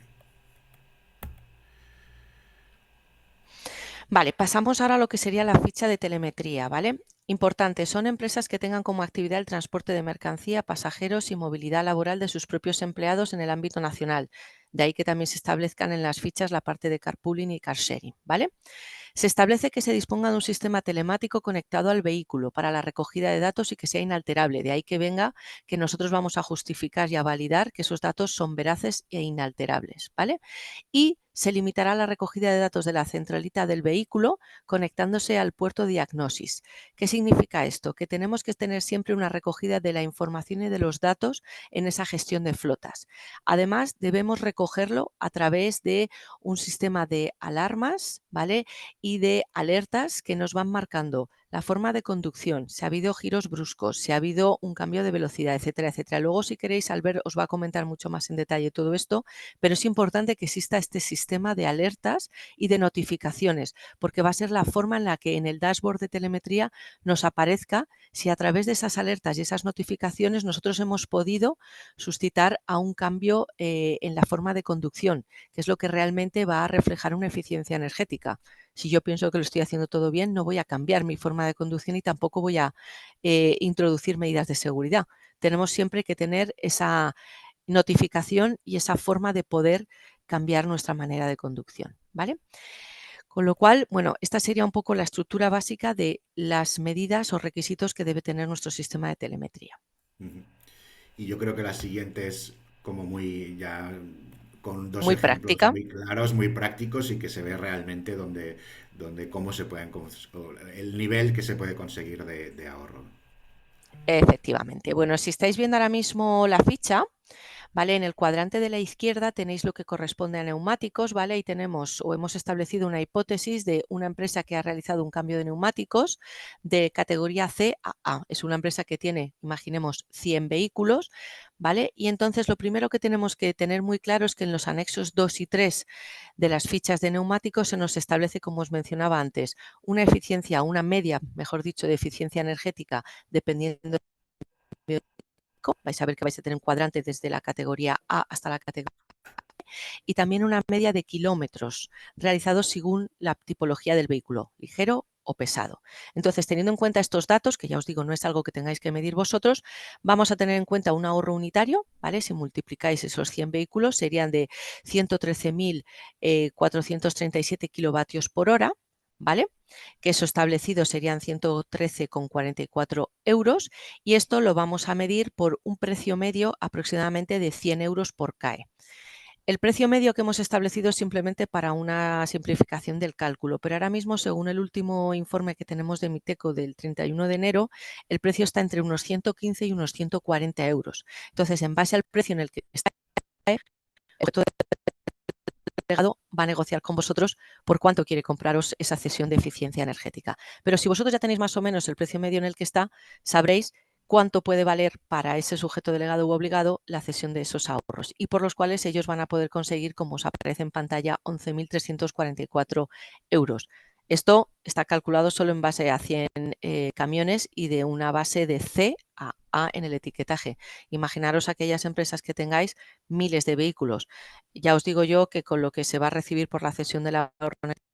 Vale, pasamos ahora a lo que sería la ficha de telemetría, ¿vale? Importante, son empresas que tengan como actividad el transporte de mercancía, pasajeros y movilidad laboral de sus propios empleados en el ámbito nacional. De ahí que también se establezcan en las fichas la parte de carpooling y carsharing, ¿vale? Se establece que se disponga de un sistema telemático conectado al vehículo para la recogida de datos y que sea inalterable. De ahí que venga que nosotros vamos a justificar y a validar que esos datos son veraces e inalterables, ¿vale? Y se limitará la recogida de datos de la centralita del vehículo conectándose al puerto Diagnosis. ¿Qué significa esto? Que tenemos que tener siempre una recogida de la información y de los datos en esa gestión de flotas. Además, debemos recogerlo a través de un sistema de alarmas, ¿vale?, y de alertas que nos van marcando la forma de conducción, si ha habido giros bruscos, si ha habido un cambio de velocidad, etcétera, etcétera. Luego, si queréis, Albert os va a comentar mucho más en detalle todo esto, pero es importante que exista este sistema de alertas y de notificaciones, porque va a ser la forma en la que en el dashboard de telemetría nos aparezca si a través de esas alertas y esas notificaciones nosotros hemos podido suscitar a un cambio en la forma de conducción, que es lo que realmente va a reflejar una eficiencia energética. Si yo pienso que lo estoy haciendo todo bien, no voy a cambiar mi forma de conducción y tampoco voy a introducir medidas de seguridad. Tenemos siempre que tener esa notificación y esa forma de poder cambiar nuestra manera de conducción, ¿vale? Con lo cual, bueno, esta sería un poco la estructura básica de las medidas o requisitos que debe tener nuestro sistema de telemetría. Ujú. Y yo creo que la siguiente es como muy ya con dos Muy ejemplos práctica. muy claros, muy prácticos y que se ve realmente cómo se pueden, el nivel que se puede conseguir de ahorro. Efectivamente. Bueno, si estáis viendo ahora mismo la ficha, ¿vale? En el cuadrante de la izquierda tenéis lo que corresponde a neumáticos, ¿vale? Y tenemos o hemos establecido una hipótesis de una empresa que ha realizado un cambio de neumáticos de categoría C a A. Es una empresa que tiene, imaginemos, 100 vehículos, ¿vale? Y entonces lo primero que tenemos que tener muy claro es que en los anexos 2 y 3 de las fichas de neumáticos se nos establece, como os mencionaba antes, una eficiencia, una media, mejor dicho, de eficiencia energética, dependiendo vais a ver que vais a tener un cuadrante desde la categoría A hasta la categoría. y también una media de kilómetros realizados según la tipología del vehículo, ligero o pesado. Entonces, teniendo en cuenta estos datos, que ya os digo, no es algo que tengáis que medir vosotros, vamos a tener en cuenta un ahorro unitario, ¿vale? Si multiplicáis esos 100 vehículos, serían de 113.437 kilovatios por hora, ¿vale? Que eso establecido serían 113,44 euros y esto lo vamos a medir por un precio medio aproximadamente de 100 euros por CAE. El precio medio que hemos establecido es simplemente para una simplificación del cálculo, pero ahora mismo, según el último informe que tenemos de Miteco del 31 de enero, el precio está entre unos 115 y unos 140 euros. Entonces, en base al precio en el que está el delegado va a negociar con vosotros por cuánto quiere compraros esa cesión de eficiencia energética. Pero si vosotros ya tenéis más o menos el precio medio en el que está, sabréis cuánto puede valer para ese sujeto delegado u obligado la cesión de esos ahorros y por los cuales ellos van a poder conseguir, como os aparece en pantalla, 11.344 euros. Esto está calculado solo en base a 100 camiones y de una base de C a A en el etiquetaje. Imaginaros aquellas empresas que tengáis miles de vehículos. Ya os digo yo que con lo que se va a recibir por la cesión del ahorro energético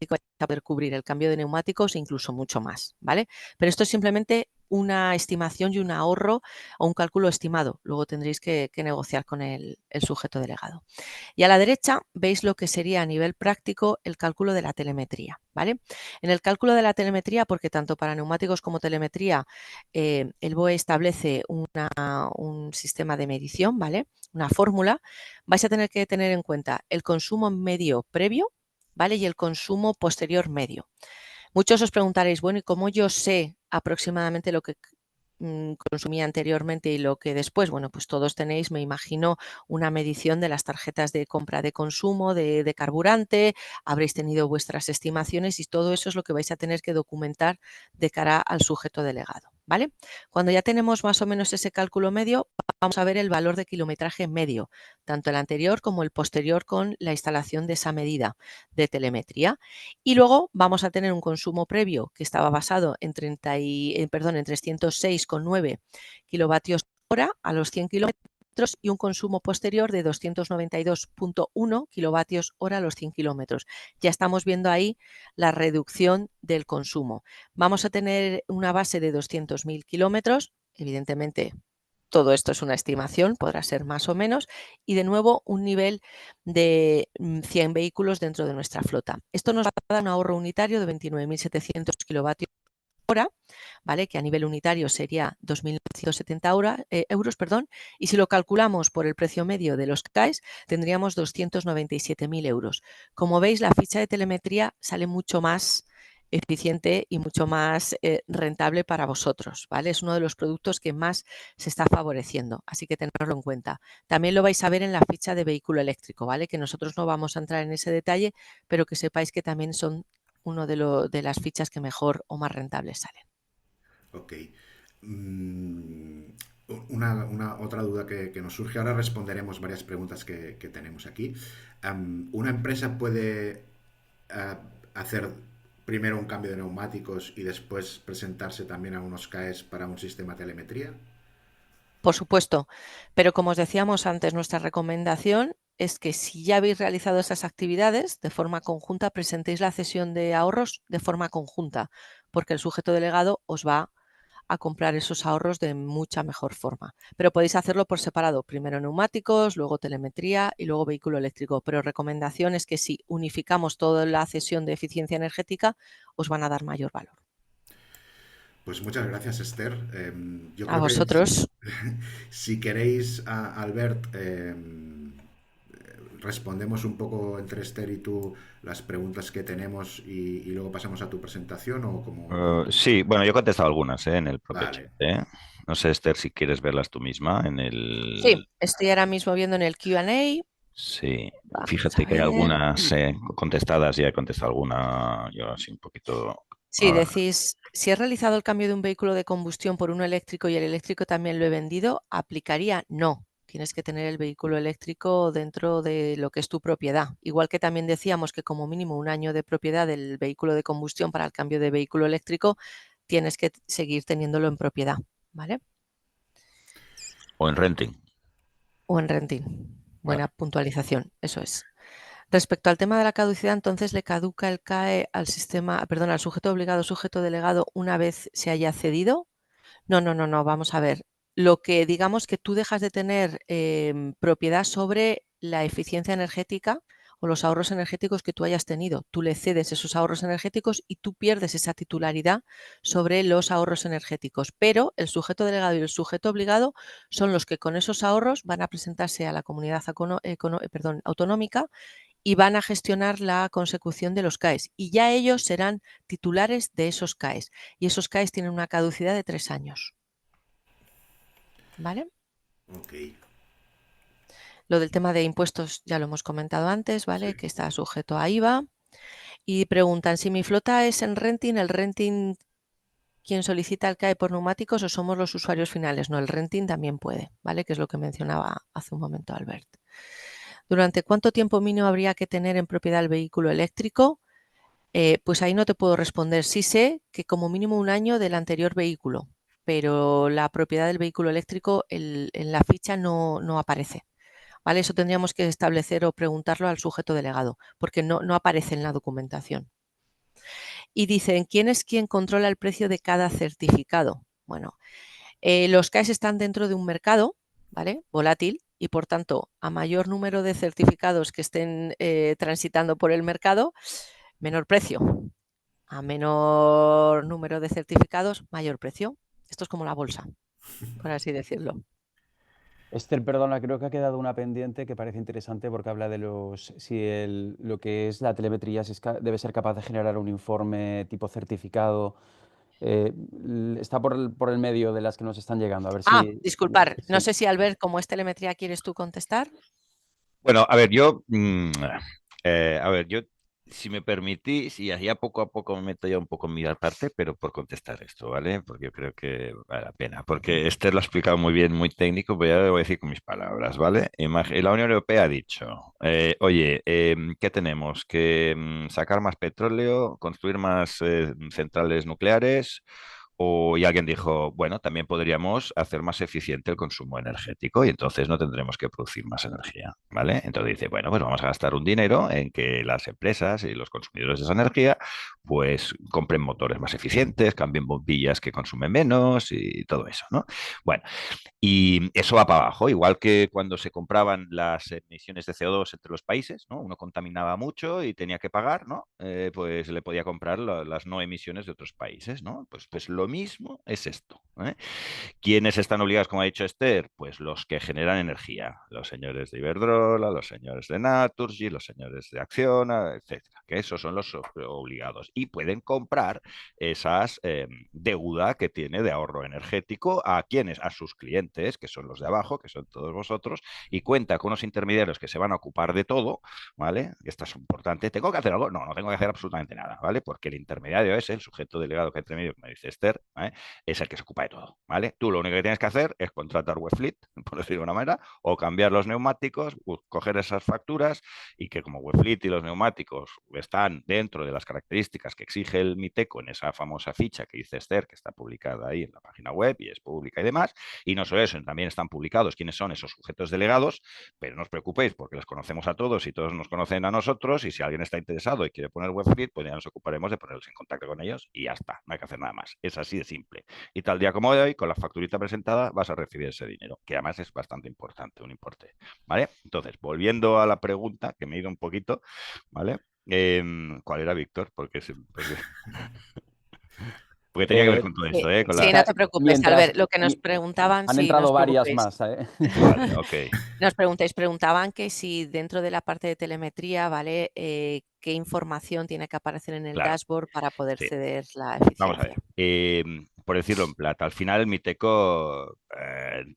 vais a poder cubrir el cambio de neumáticos e incluso mucho más, ¿vale? Pero esto es simplemente una estimación y un ahorro o un cálculo estimado. Luego tendréis que negociar con el sujeto delegado. Y a la derecha veis lo que sería a nivel práctico el cálculo de la telemetría, ¿vale? En el cálculo de la telemetría, porque tanto para neumáticos como telemetría, el BOE establece un sistema de medición, ¿vale? Una fórmula, vais a tener que tener en cuenta el consumo medio previo, ¿vale? Y el consumo posterior medio. Muchos os preguntaréis, bueno, ¿y cómo yo sé aproximadamente lo que consumía anteriormente y lo que después? Bueno, pues todos tenéis, me imagino, una medición de las tarjetas de compra de consumo, de carburante, habréis tenido vuestras estimaciones y todo eso es lo que vais a tener que documentar de cara al sujeto delegado, ¿vale? Cuando ya tenemos más o menos ese cálculo medio, vamos a ver el valor de kilometraje medio, tanto el anterior como el posterior con la instalación de esa medida de telemetría. Y luego vamos a tener un consumo previo que estaba basado en 306,9 kilovatios hora a los 100 kilómetros y un consumo posterior de 292,1 kilovatios hora a los 100 kilómetros. Ya estamos viendo ahí la reducción del consumo. Vamos a tener una base de 200.000 kilómetros, evidentemente. Todo esto es una estimación, podrá ser más o menos, y de nuevo un nivel de 100 vehículos dentro de nuestra flota. Esto nos va a dar un ahorro unitario de 29.700 kilovatios hora, ¿vale? Que a nivel unitario sería 2.970 euros, y si lo calculamos por el precio medio de los CAEs, tendríamos 297.000 euros. Como veis, la ficha de telemetría sale mucho más eficiente y mucho más rentable para vosotros, ¿vale? Es uno de los productos que más se está favoreciendo, así que tenerlo en cuenta. También lo vais a ver en la ficha de vehículo eléctrico, ¿vale? Que nosotros no vamos a entrar en ese detalle, pero que sepáis que también son uno de las fichas que mejor o más rentables salen. Ok. Mm, otra duda que nos surge, ahora responderemos varias preguntas que tenemos aquí. ¿Una empresa puede hacer primero un cambio de neumáticos y después presentarse también a unos CAEs para un sistema de telemetría? Por supuesto, pero como os decíamos antes, nuestra recomendación es que si ya habéis realizado esas actividades de forma conjunta, presentéis la cesión de ahorros de forma conjunta, porque el sujeto delegado os va a comprar esos ahorros de mucha mejor forma. Pero podéis hacerlo por separado, primero neumáticos, luego telemetría y luego vehículo eléctrico. Pero recomendación es que si unificamos toda la cesión de eficiencia energética, os van a dar mayor valor. Pues muchas gracias, Esther. Yo A creo que vosotros. si queréis, Albert, respondemos un poco entre Esther y tú las preguntas que tenemos y luego pasamos a tu presentación o como tú Sí, prefieras. bueno, yo he contestado algunas, en el propio chat, Vale. ¿eh? No sé, Esther, si quieres verlas tú misma en Sí, el... estoy ahora mismo viendo en el Q&A. Sí, Vamos a fíjate que hay ver. algunas contestadas, ya he contestado alguna, yo así un poquito... Sí, decís, si he realizado el cambio de un vehículo de combustión por uno eléctrico y el eléctrico también lo he vendido, ¿aplicaría? No. Tienes que tener el vehículo eléctrico dentro de lo que es tu propiedad. Igual que también decíamos que como mínimo un año de propiedad del vehículo de combustión para el cambio de vehículo eléctrico, tienes que seguir teniéndolo en propiedad, ¿vale? O en renting. O en renting. buena puntualización, eso es. Respecto al tema de la caducidad, entonces le caduca el CAE al sistema, perdón, al sujeto obligado, sujeto delegado una vez se haya cedido. No, vamos a ver. Lo que digamos que tú dejas de tener propiedad sobre la eficiencia energética o los ahorros energéticos que tú hayas tenido. Tú le cedes esos ahorros energéticos y tú pierdes esa titularidad sobre los ahorros energéticos. Pero el sujeto delegado y el sujeto obligado son los que con esos ahorros van a presentarse a la comunidad autonómica y van a gestionar la consecución de los CAEs. Y ya ellos serán titulares de esos CAEs. Y esos CAEs tienen una caducidad de 3 años. ¿Vale? Ok. Lo del tema de impuestos ya lo hemos comentado antes, ¿vale? Sí. Que está sujeto a IVA. Y preguntan, si mi flota es en renting, ¿el renting quien solicita el CAE por neumáticos o somos los usuarios finales? No, el renting también puede, ¿vale? Que es lo que mencionaba hace un momento Albert. ¿Durante cuánto tiempo mínimo habría que tener en propiedad el vehículo eléctrico? Pues ahí no te puedo responder. Sí sé que como mínimo 1 año del anterior vehículo, pero la propiedad del vehículo eléctrico en la ficha no aparece. ¿Vale? Eso tendríamos que establecer o preguntarlo al sujeto delegado, porque no aparece en la documentación. Y dicen, ¿quién es quien controla el precio de cada certificado? Bueno, los CAEs están dentro de un mercado, ¿vale? Volátil, y por tanto, a mayor número de certificados que estén transitando por el mercado, menor precio. A menor número de certificados, mayor precio. Esto es como la bolsa, por así decirlo. Esther, perdona, creo que ha quedado una pendiente que parece interesante porque habla de lo que es la telemetría, si debe ser capaz de generar un informe tipo certificado. Está por el medio de las que nos están llegando. A ver si... Disculpar, no Sí. sé si Albert, como es telemetría, ¿quieres tú contestar? Bueno, a ver, yo, si me permitís, y ya poco a poco me meto ya un poco en mi parte, pero por contestar esto, ¿vale? Porque yo creo que vale la pena. Porque Esther lo ha explicado muy bien, muy técnico, pero ya lo voy a decir con mis palabras, ¿vale? La Unión Europea ha dicho, oye, ¿qué tenemos? Que sacar más petróleo, construir más centrales nucleares. Y alguien dijo, bueno, también podríamos hacer más eficiente el consumo energético y entonces no tendremos que producir más energía, ¿vale? Entonces dice, bueno, pues vamos a gastar un dinero en que las empresas y los consumidores de esa energía pues compren motores más eficientes, cambien bombillas que consumen menos y todo eso, ¿no? Bueno, y eso va para abajo, igual que cuando se compraban las emisiones de CO2 entre los países, ¿no? Uno contaminaba mucho y tenía que pagar, ¿no? Pues le podía comprar las no emisiones de otros países, ¿no? Pues lo mismo es esto, ¿eh? ¿Quiénes están obligados, como ha dicho Esther? Pues los que generan energía, los señores de Iberdrola, los señores de Naturgy, los señores de Acciona, etcétera, que esos son los obligados y pueden comprar esas deuda que tiene de ahorro energético a quienes, a sus clientes, que son los de abajo, que son todos vosotros, y cuenta con unos intermediarios que se van a ocupar de todo, ¿vale? Esto es importante. ¿Tengo que hacer algo? No tengo que hacer absolutamente nada, ¿vale? Porque el intermediario es el sujeto delegado que hay entre medio, como dice Esther, ¿vale? Es el que se ocupa de todo, ¿vale? Tú lo único que tienes que hacer es contratar Webfleet, por decirlo de una manera, o cambiar los neumáticos, coger esas facturas y que como Webfleet y los neumáticos están dentro de las características que exige el MITECO en esa famosa ficha que dice Esther, que está publicada ahí en la página web y es pública y demás, y no solo eso, también están publicados quiénes son esos sujetos delegados, pero no os preocupéis porque los conocemos a todos y todos nos conocen a nosotros y si alguien está interesado y quiere poner Webfleet, pues ya nos ocuparemos de ponerlos en contacto con ellos y ya está, no hay que hacer nada más. Es así de simple. Y tal día como hoy, con la facturita presentada, vas a recibir ese dinero, que además es bastante importante, un importe, ¿vale? Entonces, volviendo a la pregunta, que me he ido un poquito, ¿vale? ¿Cuál era, Víctor? Porque tenía que ver con todo esto, ¿eh? Sí, no te preocupes, Albert. Lo que nos preguntaban, Han sí, no entrado os varias preocupéis. más, ¿eh? Vale, ok. No os preguntéis, preguntaban que si dentro de la parte de telemetría, ¿vale? ¿Qué información tiene que aparecer en el Claro, dashboard para poder sí. ceder la Vamos a ver. eficiencia? Por decirlo en plata, al final el MITECO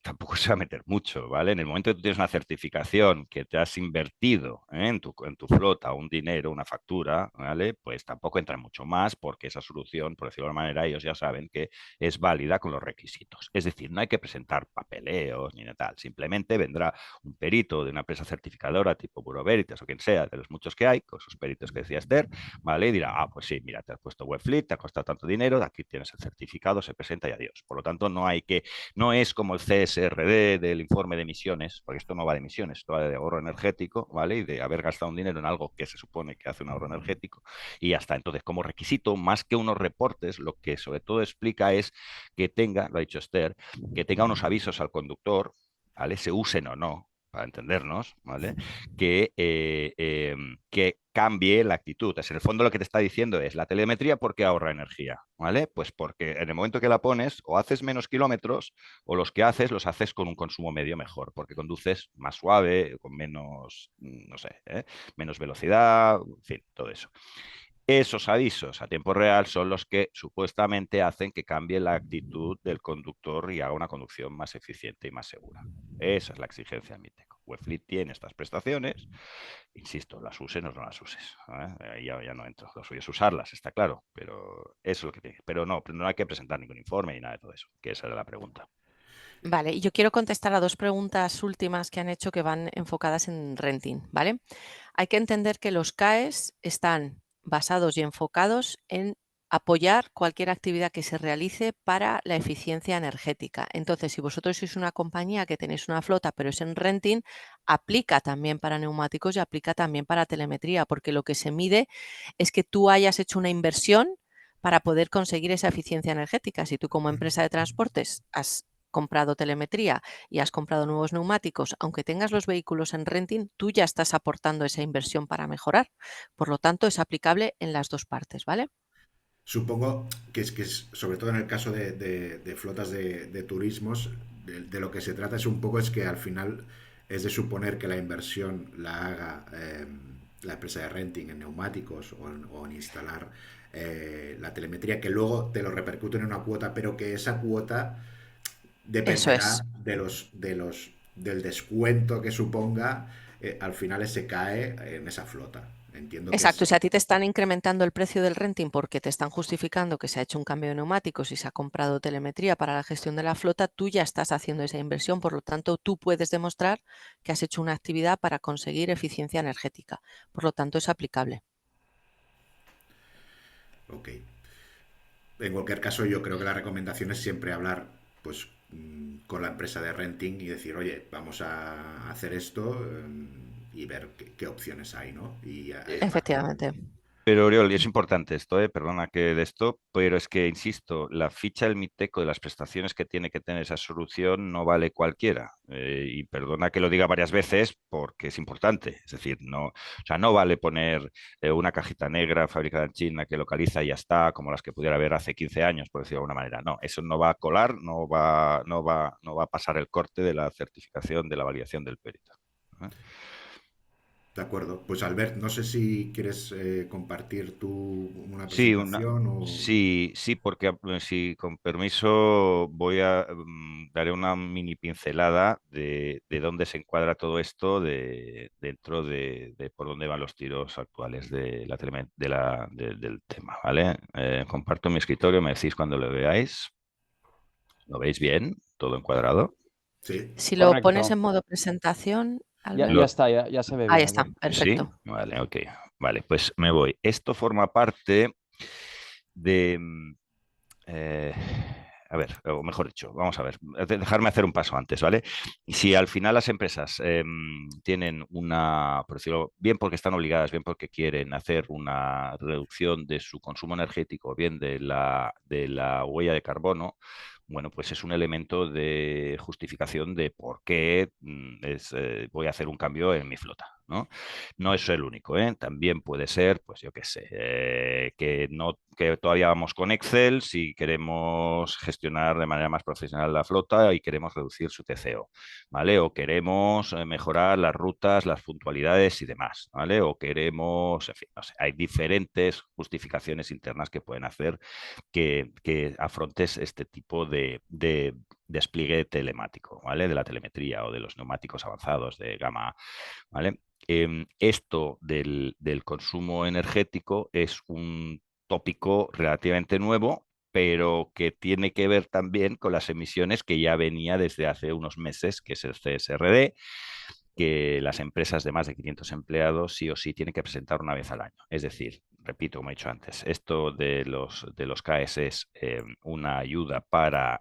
tampoco se va a meter mucho, ¿vale? En el momento que tú tienes una certificación que te has invertido en tu flota, un dinero, una factura, ¿vale? Pues tampoco entra mucho más porque esa solución, por decirlo de alguna manera, ellos ya saben que es válida con los requisitos. Es decir, no hay que presentar papeleos ni nada tal. Simplemente vendrá un perito de una empresa certificadora tipo Bureau Veritas o quien sea, de los muchos que hay, con esos peritos que decía Esther, ¿vale? Y dirá, pues sí, mira, te has puesto Webfleet, te ha costado tanto dinero, aquí tienes el certificado, se presenta y adiós. Por lo tanto, no es como el CSRD del informe de emisiones, porque esto no va de emisiones, esto va de ahorro energético, ¿vale? Y de haber gastado un dinero en algo que se supone que hace un ahorro energético y ya está. Entonces, como requisito, más que unos reportes, lo que sobre todo explica es que tenga, lo ha dicho Esther, que tenga unos avisos al conductor, ¿vale? Se usen o no, para entendernos, ¿vale? Que cambie la actitud. En el fondo lo que te está diciendo es la telemetría, ¿por qué ahorra energía? ¿Vale? Pues porque en el momento que la pones o haces menos kilómetros o los que haces los haces con un consumo medio mejor, porque conduces más suave, con menos, no sé, menos velocidad, en fin, todo eso. Esos avisos a tiempo real son los que supuestamente hacen que cambie la actitud del conductor y haga una conducción más eficiente y más segura. Esa es la exigencia en Miteco. Webfleet tiene estas prestaciones, insisto, las uses o no las uses. Ahí ya no entro. Lo suyo es usarlas, está claro, pero eso es lo que tiene. Pero no hay que presentar ningún informe ni nada de todo eso, que esa era la pregunta. Vale, y yo quiero contestar a dos preguntas últimas que han hecho que van enfocadas en renting, ¿vale? Hay que entender que los CAEs están basados y enfocados en apoyar cualquier actividad que se realice para la eficiencia energética. Entonces, si vosotros sois una compañía que tenéis una flota, pero es en renting, aplica también para neumáticos y aplica también para telemetría, porque lo que se mide es que tú hayas hecho una inversión para poder conseguir esa eficiencia energética. Si tú como empresa de transportes has comprado telemetría y has comprado nuevos neumáticos, aunque tengas los vehículos en renting, tú ya estás aportando esa inversión para mejorar. Por lo tanto, es aplicable en las dos partes, ¿vale? Supongo que es sobre todo en el caso de flotas de turismos, de lo que se trata es un poco es que al final es de suponer que la inversión la haga la empresa de renting en neumáticos o en instalar la telemetría, que luego te lo repercute en una cuota, pero que esa cuota Eso dependerá es. del descuento que suponga, al final ese cae en esa flota. Entiendo que Exacto, es. si a ti te están incrementando el precio del renting porque te están justificando que se ha hecho un cambio de neumáticos y se ha comprado telemetría para la gestión de la flota, tú ya estás haciendo esa inversión, por lo tanto, tú puedes demostrar que has hecho una actividad para conseguir eficiencia energética. Por lo tanto, es aplicable. Ok. En cualquier caso, yo creo que la recomendación es siempre hablar pues con la empresa de renting y decir, oye, vamos a hacer esto y ver qué opciones hay, ¿no? Y a partir de. Efectivamente. Pero Oriol, y es importante esto, perdona que de esto, pero es que, insisto, la ficha del Miteco de las prestaciones que tiene que tener esa solución no vale cualquiera. Y perdona que lo diga varias veces porque es importante. Es decir, no, o sea, no vale poner una cajita negra fabricada en China que localiza y ya está, como las que pudiera haber hace 15 años, por decirlo de alguna manera. No, eso no va a colar, no va a pasar el corte de la certificación de la validación del perito. ¿Eh? De acuerdo. Pues Albert, no sé si quieres compartir tú una Sí, presentación o. sí, porque si con permiso daré una mini pincelada de dónde se encuadra todo esto dentro de por dónde van los tiros actuales de la, del tema, ¿vale? Comparto mi escritorio, me decís cuando lo veáis. ¿Lo veis bien? ¿Todo encuadrado? Sí. Si lo pones Correcto. en modo presentación, Ya Albert. Lo, está, ya se ve Ahí bien, está, Albert. ¿Sí? perfecto. Vale, ok. Vale, pues me voy. Esto forma parte de... Eh, a ver, o mejor dicho, vamos a ver, dejarme hacer un paso antes, ¿vale? Si al final las empresas tienen una, por decirlo, bien porque están obligadas, bien porque quieren hacer una reducción de su consumo energético, bien de la huella de carbono, bueno, pues es un elemento de justificación de por qué voy a hacer un cambio en mi flota, ¿no? No es el único, ¿eh? También puede ser, pues yo qué sé, que todavía vamos con Excel si queremos gestionar de manera más profesional la flota y queremos reducir su TCO, ¿vale? O queremos mejorar las rutas, las puntualidades y demás, ¿vale? O queremos, en fin, no sé, hay diferentes justificaciones internas que pueden hacer que afrontes este tipo de despliegue telemático, ¿vale? De la telemetría o de los neumáticos avanzados de gama, ¿vale? Esto del consumo energético es un tópico relativamente nuevo, pero que tiene que ver también con las emisiones que ya venía desde hace unos meses, que es el CSRD, que las empresas de más de 500 empleados sí o sí tienen que presentar una vez al año. Es decir, repito, como he dicho antes, esto de los CAEs es una ayuda para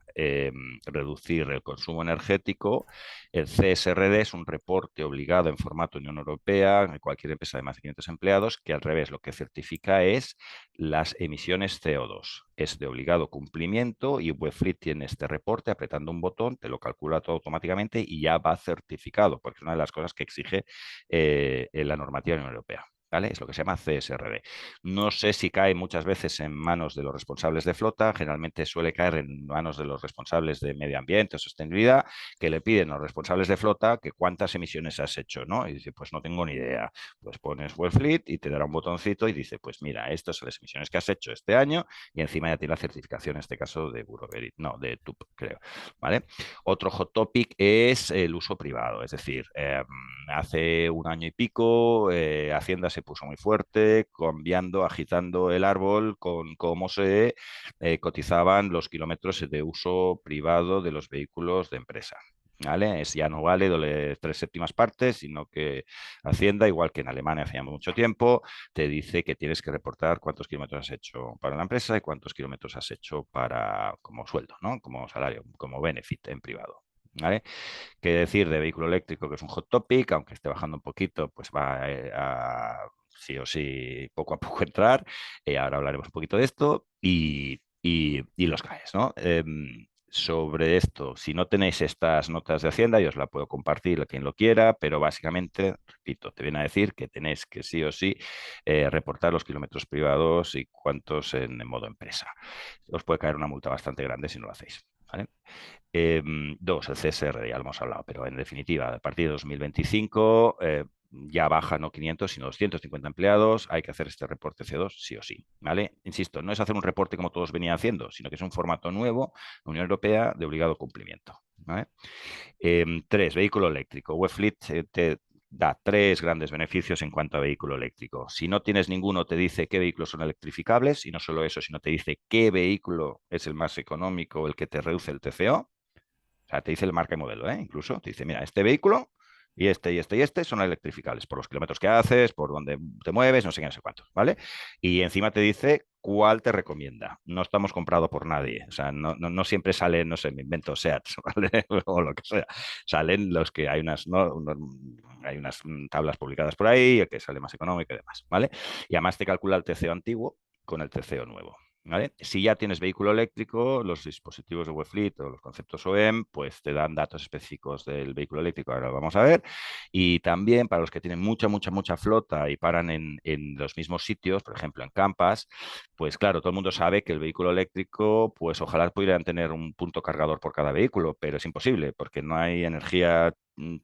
reducir el consumo energético. El CSRD es un reporte obligado en formato Unión Europea, en cualquier empresa de más de 500 empleados, que al revés lo que certifica es las emisiones CO2. Es de obligado cumplimiento y Webfleet tiene este reporte, apretando un botón, te lo calcula todo automáticamente y ya va certificado, porque es una de las cosas que exige la normativa de la Unión Europea. ¿Vale? Es lo que se llama CSRD. No sé si cae muchas veces en manos de los responsables de flota, generalmente suele caer en manos de los responsables de medio ambiente o sostenibilidad, que le piden a los responsables de flota que cuántas emisiones has hecho, ¿no? Y dice, pues no tengo ni idea. Pues pones Webfleet y te dará un botoncito y dice, pues mira, estas son las emisiones que has hecho este año y encima ya tiene la certificación, en este caso de Bureau Veritas, no, de TÜV, creo, ¿vale? Otro hot topic es el uso privado, es decir, hace un año y pico Hacienda se puso muy fuerte, cambiando, agitando el árbol con cómo se cotizaban los kilómetros de uso privado de los vehículos de empresa. ¿Vale? Ya no vale 3/7 partes, sino que Hacienda, igual que en Alemania hace ya mucho tiempo, te dice que tienes que reportar cuántos kilómetros has hecho para la empresa y cuántos kilómetros has hecho para como sueldo, ¿no? Como salario, como benefit en privado. ¿Vale? ¿Qué decir de vehículo eléctrico, que es un hot topic? Aunque esté bajando un poquito, pues va a sí o sí poco a poco entrar. Ahora hablaremos un poquito de esto y los CAEs, ¿no? Sobre esto, si no tenéis estas notas de Hacienda, yo os la puedo compartir a quien lo quiera, pero básicamente, repito, te viene a decir que tenéis que sí o sí reportar los kilómetros privados y cuántos en modo empresa. Os puede caer una multa bastante grande si no lo hacéis. ¿Vale? Dos, el CSR, ya lo hemos hablado, pero en definitiva, a partir de 2025 ya baja no 500, sino 250 empleados, hay que hacer este reporte CO2 sí o sí, ¿vale? Insisto, no es hacer un reporte como todos venían haciendo, sino que es un formato nuevo, la Unión Europea, de obligado cumplimiento, ¿vale? Tres, vehículo eléctrico. Webfleet te da tres grandes beneficios en cuanto a vehículo eléctrico. Si no tienes ninguno, te dice qué vehículos son electrificables y no solo eso, sino te dice qué vehículo es el más económico, el que te reduce el TCO. O sea, te dice el marca y modelo, incluso. Te dice, mira, este vehículo y este y este y este son electrificables por los kilómetros que haces, por dónde te mueves, no sé qué, no sé cuántos, ¿vale? Y encima te dice cuál te recomienda. No estamos comprados por nadie. O sea, no siempre salen, no sé, me invento SEAT, ¿vale? O lo que sea. Salen los que hay hay unas tablas publicadas por ahí, el que sale más económico y demás, ¿vale? Y además te calcula el TCO antiguo con el TCO nuevo. ¿Vale? Si ya tienes vehículo eléctrico, los dispositivos de Webfleet o los conceptos OEM, pues te dan datos específicos del vehículo eléctrico, ahora lo vamos a ver. Y también para los que tienen mucha flota y paran en los mismos sitios, por ejemplo en Campas, pues claro, todo el mundo sabe que el vehículo eléctrico, pues ojalá pudieran tener un punto cargador por cada vehículo, pero es imposible porque no hay energía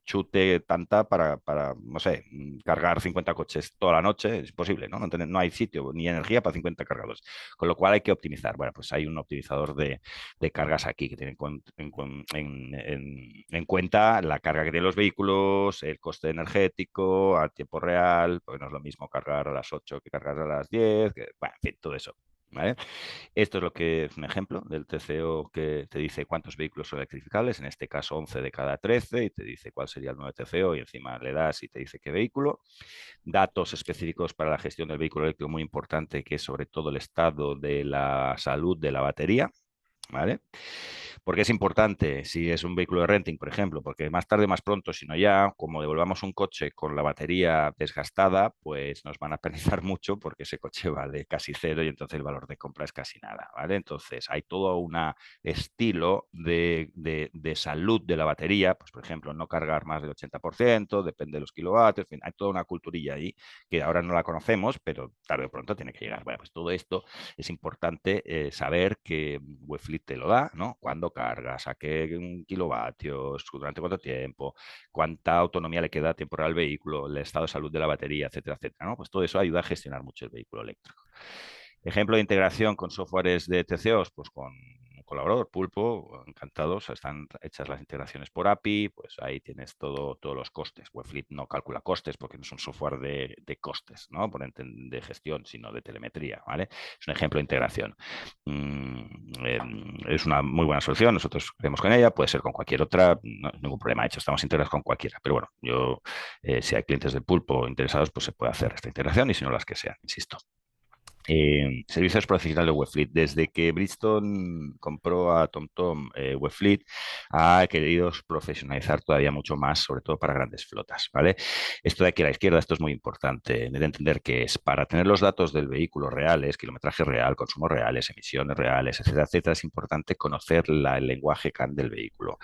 chute tanta para, no sé, cargar 50 coches toda la noche, es imposible, ¿no? No hay sitio ni energía para 50 cargadores. Con lo cual hay que optimizar. Bueno, pues hay un optimizador de cargas aquí que tiene en cuenta la carga que tienen los vehículos, el coste energético a tiempo real, porque no es lo mismo cargar a las 8 que cargar a las 10, bueno, en fin, todo eso. ¿Vale? Esto es lo que es un ejemplo del TCO que te dice cuántos vehículos son electrificables, en este caso 11 de cada 13, y te dice cuál sería el nuevo TCO y encima le das y te dice qué vehículo. Datos específicos para la gestión del vehículo eléctrico muy importante, que es sobre todo el estado de la salud de la batería, ¿vale? Porque es importante si es un vehículo de renting, por ejemplo, porque más tarde, más pronto, si no ya, como devolvamos un coche con la batería desgastada, pues nos van a penalizar mucho porque ese coche vale casi cero y entonces el valor de compra es casi nada, ¿vale? Entonces hay todo un estilo de salud de la batería, pues por ejemplo, no cargar más del 80%, depende de los kilovatios, en fin, hay toda una culturilla ahí que ahora no la conocemos, pero tarde o pronto tiene que llegar. Bueno, pues todo esto es importante saber que Webfleet te lo da, ¿no? Cuándo cargas, a qué kilovatios, durante cuánto tiempo, cuánta autonomía le queda temporal al vehículo, el estado de salud de la batería, etcétera, etcétera, ¿no? Pues todo eso ayuda a gestionar mucho el vehículo eléctrico. Ejemplo de integración con softwares de TCOs, pues con un colaborador, Pulpo, encantados, están hechas las integraciones por API, pues ahí tienes todos los costes. Webfleet no calcula costes porque no es un software de costes, ¿no? De gestión, sino de telemetría, ¿vale? Es un ejemplo de integración. Es una muy buena solución, nosotros creemos con ella, puede ser con cualquier otra, no hay ningún problema, de hecho estamos integrados con cualquiera, pero bueno, si hay clientes de Pulpo interesados, pues se puede hacer esta integración y si no las que sean, insisto. servicios profesionales de Webfleet. Desde que Bridgestone compró a TomTom, Webfleet ha querido profesionalizar todavía mucho más, sobre todo para grandes flotas, ¿vale? Esto de aquí a la izquierda, esto es muy importante de entender que es para tener los datos del vehículo reales, kilometraje real, consumos reales, emisiones reales, etcétera, etcétera, es importante conocer el lenguaje CAN del vehículo.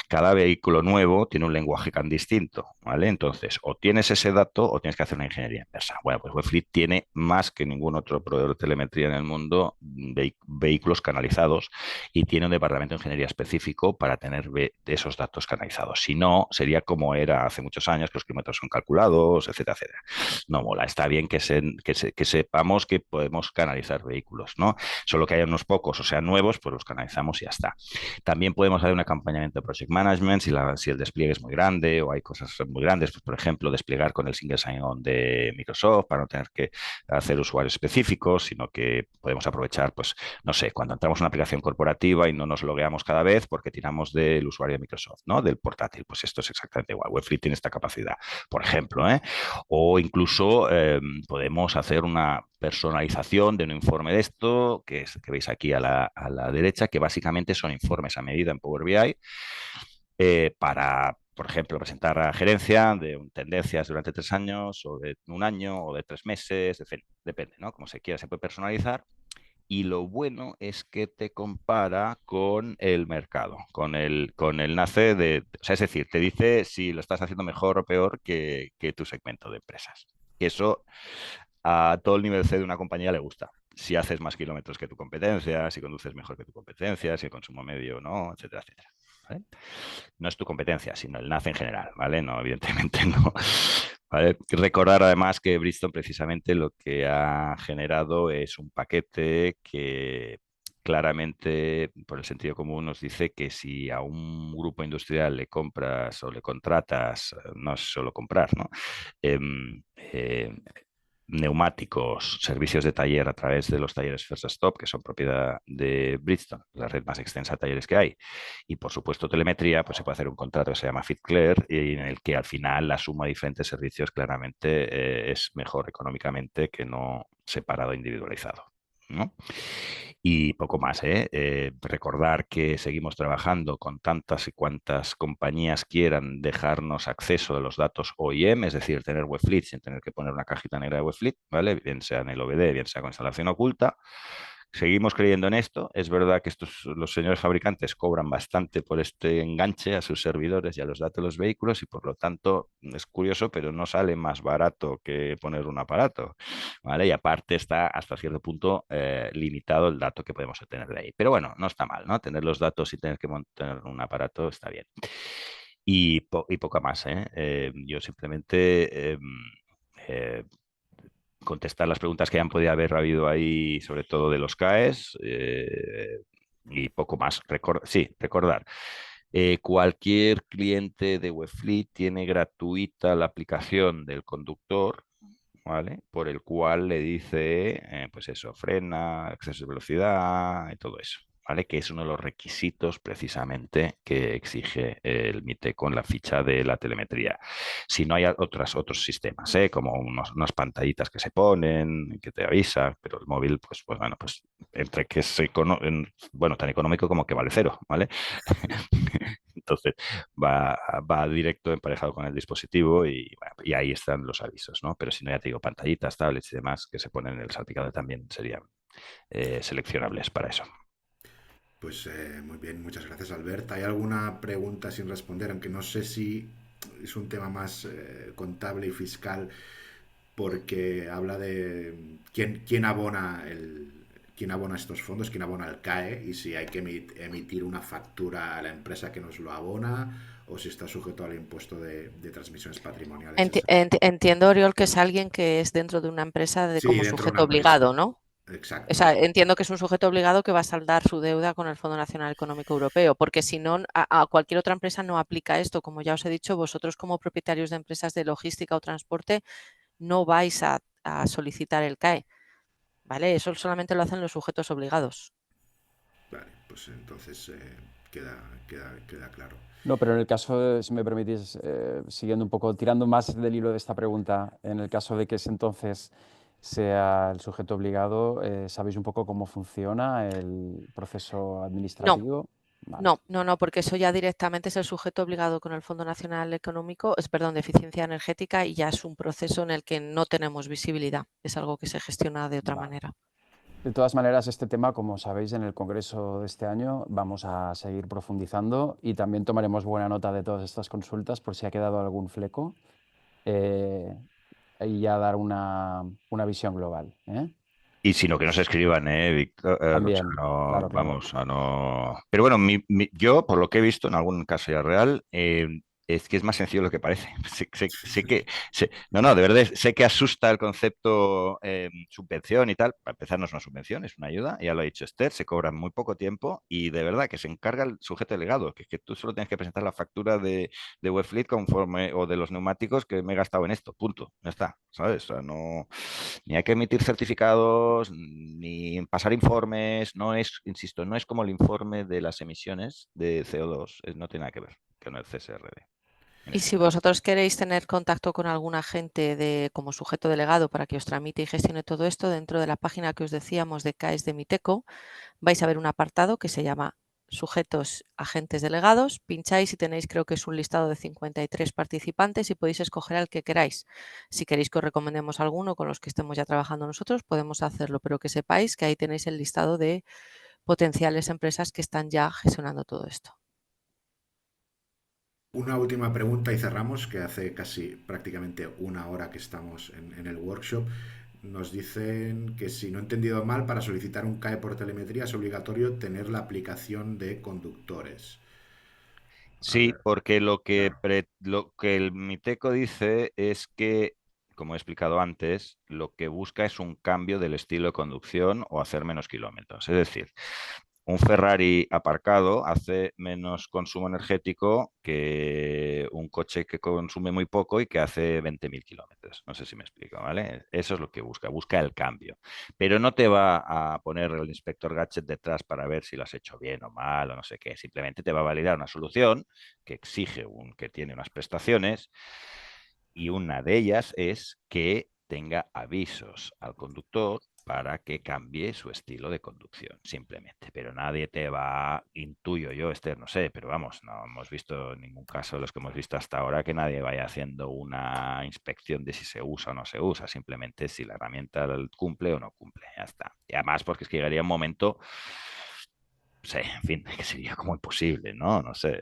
Cada vehículo nuevo tiene un lenguaje CAN distinto, ¿vale? Entonces, o tienes ese dato o tienes que hacer una ingeniería inversa. Bueno, pues Webfleet tiene más que ningún otro proveedor de telemetría en el mundo vehículos canalizados y tiene un departamento de ingeniería específico para tener esos datos canalizados. Si no, sería como era hace muchos años, que los kilómetros son calculados, etcétera, etcétera. No mola. Está bien que sepamos que podemos canalizar vehículos, ¿no? Solo que haya unos pocos, o sea, nuevos, pues los canalizamos y ya está. También podemos hacer un acompañamiento de project management si el despliegue es muy grande o hay cosas muy grandes, pues, por ejemplo, desplegar con el single sign-on de Microsoft para no tener que hacer usuarios específicos, sino que podemos aprovechar, pues, no sé, cuando entramos en una aplicación corporativa y no nos logueamos cada vez porque tiramos del usuario de Microsoft, ¿no? Del portátil. Pues esto es exactamente igual. Webfleet tiene esta capacidad, por ejemplo, ¿eh? O incluso podemos hacer una personalización de un informe de esto, que veis aquí a la derecha, que básicamente son informes a medida en Power BI para, por ejemplo, presentar a gerencia de tendencias durante 3 años o de un año o de 3 meses, depende, ¿no? Como se quiera, se puede personalizar. Y lo bueno es que te compara con el mercado, con el NACE o sea, es decir, te dice si lo estás haciendo mejor o peor que tu segmento de empresas. Y eso a todo el nivel C de una compañía le gusta. Si haces más kilómetros que tu competencia, si conduces mejor que tu competencia, si el consumo medio no, etcétera, etcétera. ¿Vale? No es tu competencia, sino el NACE en general, ¿vale? No, evidentemente no. ¿Vale? Recordar además que Bridgestone precisamente lo que ha generado es un paquete que claramente, por el sentido común, nos dice que si a un grupo industrial le compras o le contratas, no es solo comprar, ¿no? Em, eh, neumáticos, servicios de taller a través de los talleres First Stop, que son propiedad de Bridgestone, la red más extensa de talleres que hay. Y por supuesto telemetría, pues se puede hacer un contrato que se llama FitClear y en el que al final la suma de diferentes servicios claramente es mejor económicamente que no separado e individualizado, ¿no? Y poco más, ¿eh? Recordar que seguimos trabajando con tantas y cuantas compañías quieran dejarnos acceso a los datos OEM, es decir, tener Webfleet sin tener que poner una cajita negra de Webfleet, ¿vale? Bien sea en el OBD, bien sea con instalación oculta. Seguimos creyendo en esto. Es verdad que los señores fabricantes cobran bastante por este enganche a sus servidores y a los datos de los vehículos y por lo tanto es curioso, pero no sale más barato que poner un aparato, ¿vale? Y aparte está hasta cierto punto limitado el dato que podemos obtener de ahí. Pero bueno, no está mal, ¿no? Tener los datos y tener que montar un aparato está bien. Y poco más, ¿eh? Yo simplemente eh, contestar las preguntas que hayan podido haber habido ahí, sobre todo de los CAEs, y poco más. Sí, recordar. Cualquier cliente de Webfleet tiene gratuita la aplicación del conductor, ¿vale? Por el cual le dice, pues eso, frena, exceso de velocidad y todo eso, ¿vale? Que es uno de los requisitos precisamente que exige el MITE con la ficha de la telemetría. Si no hay otros sistemas, como unas pantallitas que se ponen, que te avisan, pero el móvil, pues bueno, pues entre que es bueno, tan económico como que vale cero, ¿vale? Entonces va directo emparejado con el dispositivo bueno, y ahí están los avisos, ¿no? Pero si no, ya te digo, pantallitas, tablets y demás que se ponen en el salpicado también serían seleccionables para eso. Pues muy bien, muchas gracias Albert. ¿Hay alguna pregunta sin responder? Aunque no sé si es un tema más contable y fiscal, porque habla de quién abona estos fondos, quién abona el CAE y si hay que emitir una factura a la empresa que nos lo abona o si está sujeto al impuesto de transmisiones patrimoniales. Entiendo, Oriol, que es alguien que es dentro de una empresa Sí, como dentro de una sujeto empresa. obligado, ¿no? O Exacto. sea, entiendo que es un sujeto obligado que va a saldar su deuda con el Fondo Nacional Económico Europeo, porque si no, a cualquier otra empresa no aplica esto. Como ya os he dicho, vosotros como propietarios de empresas de logística o transporte no vais a solicitar el CAE, ¿vale? Eso solamente lo hacen los sujetos obligados. Vale, pues entonces queda claro. No, pero en el caso, si me permitís, siguiendo un poco, tirando más del hilo de esta pregunta, en el caso de que entonces sea el sujeto obligado, ¿sabéis un poco cómo funciona el proceso No, administrativo? Vale, no, porque eso ya directamente es el sujeto obligado con el Fondo Nacional Económico, perdón, de Eficiencia Energética, y ya es un proceso en el que no tenemos visibilidad. Es algo que se gestiona de otra vale. manera. De todas maneras, este tema, como sabéis, en el Congreso de este año vamos a seguir profundizando y también tomaremos buena nota de todas estas consultas por si ha quedado algún fleco eh, y ya dar una visión global, ¿eh? Y sino que nos escriban, Víctor, o sea, También, no, claro, claro. vamos, a no. Pero bueno, yo, por lo que he visto en algún caso ya real, es que es más sencillo de lo que parece. No, de verdad, sé que asusta el concepto subvención y tal. Para empezar, no es una subvención, es una ayuda. Ya lo ha dicho Esther, se cobra en muy poco tiempo y de verdad que se encarga el sujeto delegado, que tú solo tienes que presentar la factura de Webfleet conforme o de los neumáticos que me he gastado en esto, punto, ya está, ¿sabes? O sea, no, ni hay que emitir certificados, ni pasar informes, no es, insisto, no es como el informe de las emisiones de CO2, no tiene nada que ver con el CSRD en Y ese si caso. vosotros queréis tener contacto con algún agente como sujeto delegado para que os tramite y gestione todo esto, dentro de la página que os decíamos de CAES de Miteco, vais a ver un apartado que se llama Sujetos Agentes Delegados. Pincháis y tenéis, creo que es un listado de 53 participantes y podéis escoger al que queráis. Si queréis que os recomendemos alguno con los que estemos ya trabajando nosotros, podemos hacerlo, pero que sepáis que ahí tenéis el listado de potenciales empresas que están ya gestionando todo esto. Una última pregunta y cerramos, que hace casi prácticamente una hora que estamos en el workshop. Nos dicen que, si no he entendido mal, para solicitar un CAE por telemetría es obligatorio tener la aplicación de conductores. A Sí, ver, porque claro. lo que el Miteco dice es que, como he explicado antes, lo que busca es un cambio del estilo de conducción o hacer menos kilómetros. Es decir, un Ferrari aparcado hace menos consumo energético que un coche que consume muy poco y que hace 20.000 kilómetros. No sé si me explico, ¿vale? Eso es lo que busca, busca el cambio. Pero no te va a poner el inspector gadget detrás para ver si lo has hecho bien o mal o no sé qué. Simplemente te va a validar una solución que exige que tiene unas prestaciones y una de ellas es que tenga avisos al conductor para que cambie su estilo de conducción, simplemente. Pero nadie te va, intuyo yo, Esther, no sé, pero vamos, no hemos visto en ningún caso de los que hemos visto hasta ahora que nadie vaya haciendo una inspección de si se usa o no se usa, simplemente si la herramienta cumple o no cumple, ya está. Y además porque es que llegaría un momento, no sé, en fin, que sería como imposible, ¿no? No sé.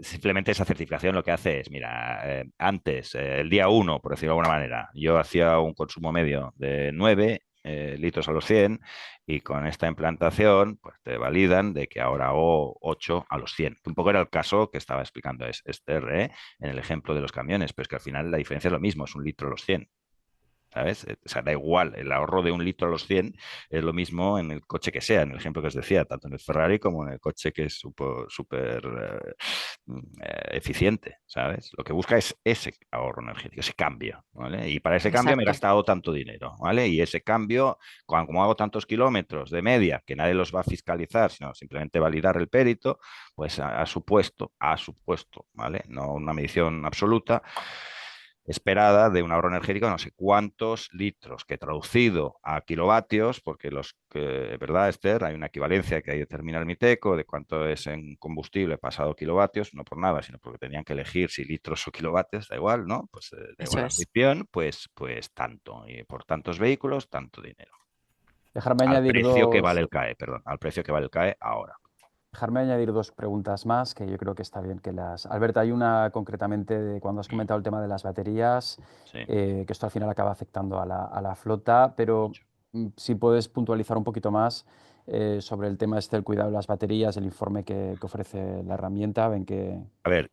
Simplemente esa certificación lo que hace es, mira, antes, el día uno, por decirlo de alguna manera, yo hacía un consumo medio de 9 litros a los 100 y con esta implantación pues te validan de que ahora hago 8 a los 100. Un poco era el caso que estaba explicando Esther, en el ejemplo de los camiones, pero es que al final la diferencia es lo mismo, es un litro a los 100. ¿Sabes? O sea, da igual, el ahorro de un litro a los 100 es lo mismo en el coche que sea, en el ejemplo que os decía, tanto en el Ferrari como en el coche que es súper eficiente, ¿sabes? Lo que busca es ese ahorro energético, ese cambio, ¿vale? Y para ese cambio me he Exacto. gastado tanto dinero, ¿vale? Y ese cambio, como hago tantos kilómetros de media, que nadie los va a fiscalizar, sino simplemente validar el perito, pues ha supuesto, ¿vale? No una medición absoluta esperada de un ahorro energético de no sé cuántos litros, que traducido a kilovatios, porque ¿verdad, Esther? Hay una equivalencia que ahí determina el MITECO de cuánto es en combustible pasado kilovatios, no por nada, sino porque tenían que elegir si litros o kilovatios, da igual, ¿no? Pues da Eso igual la es. fricción, pues tanto, y por tantos vehículos, tanto dinero. Dejarme Al añadir precio que vale dos, el CAE, perdón, al precio que vale el CAE ahora. Dejarme añadir dos preguntas más que yo creo que está bien que las... Albert, hay una concretamente de cuando has Mm, comentado el tema de las baterías, sí, que esto al final acaba afectando a la flota, pero mucho. si puedes puntualizar un poquito más sobre el tema este del cuidado de las baterías, el informe que ofrece la herramienta, ven que... A ver,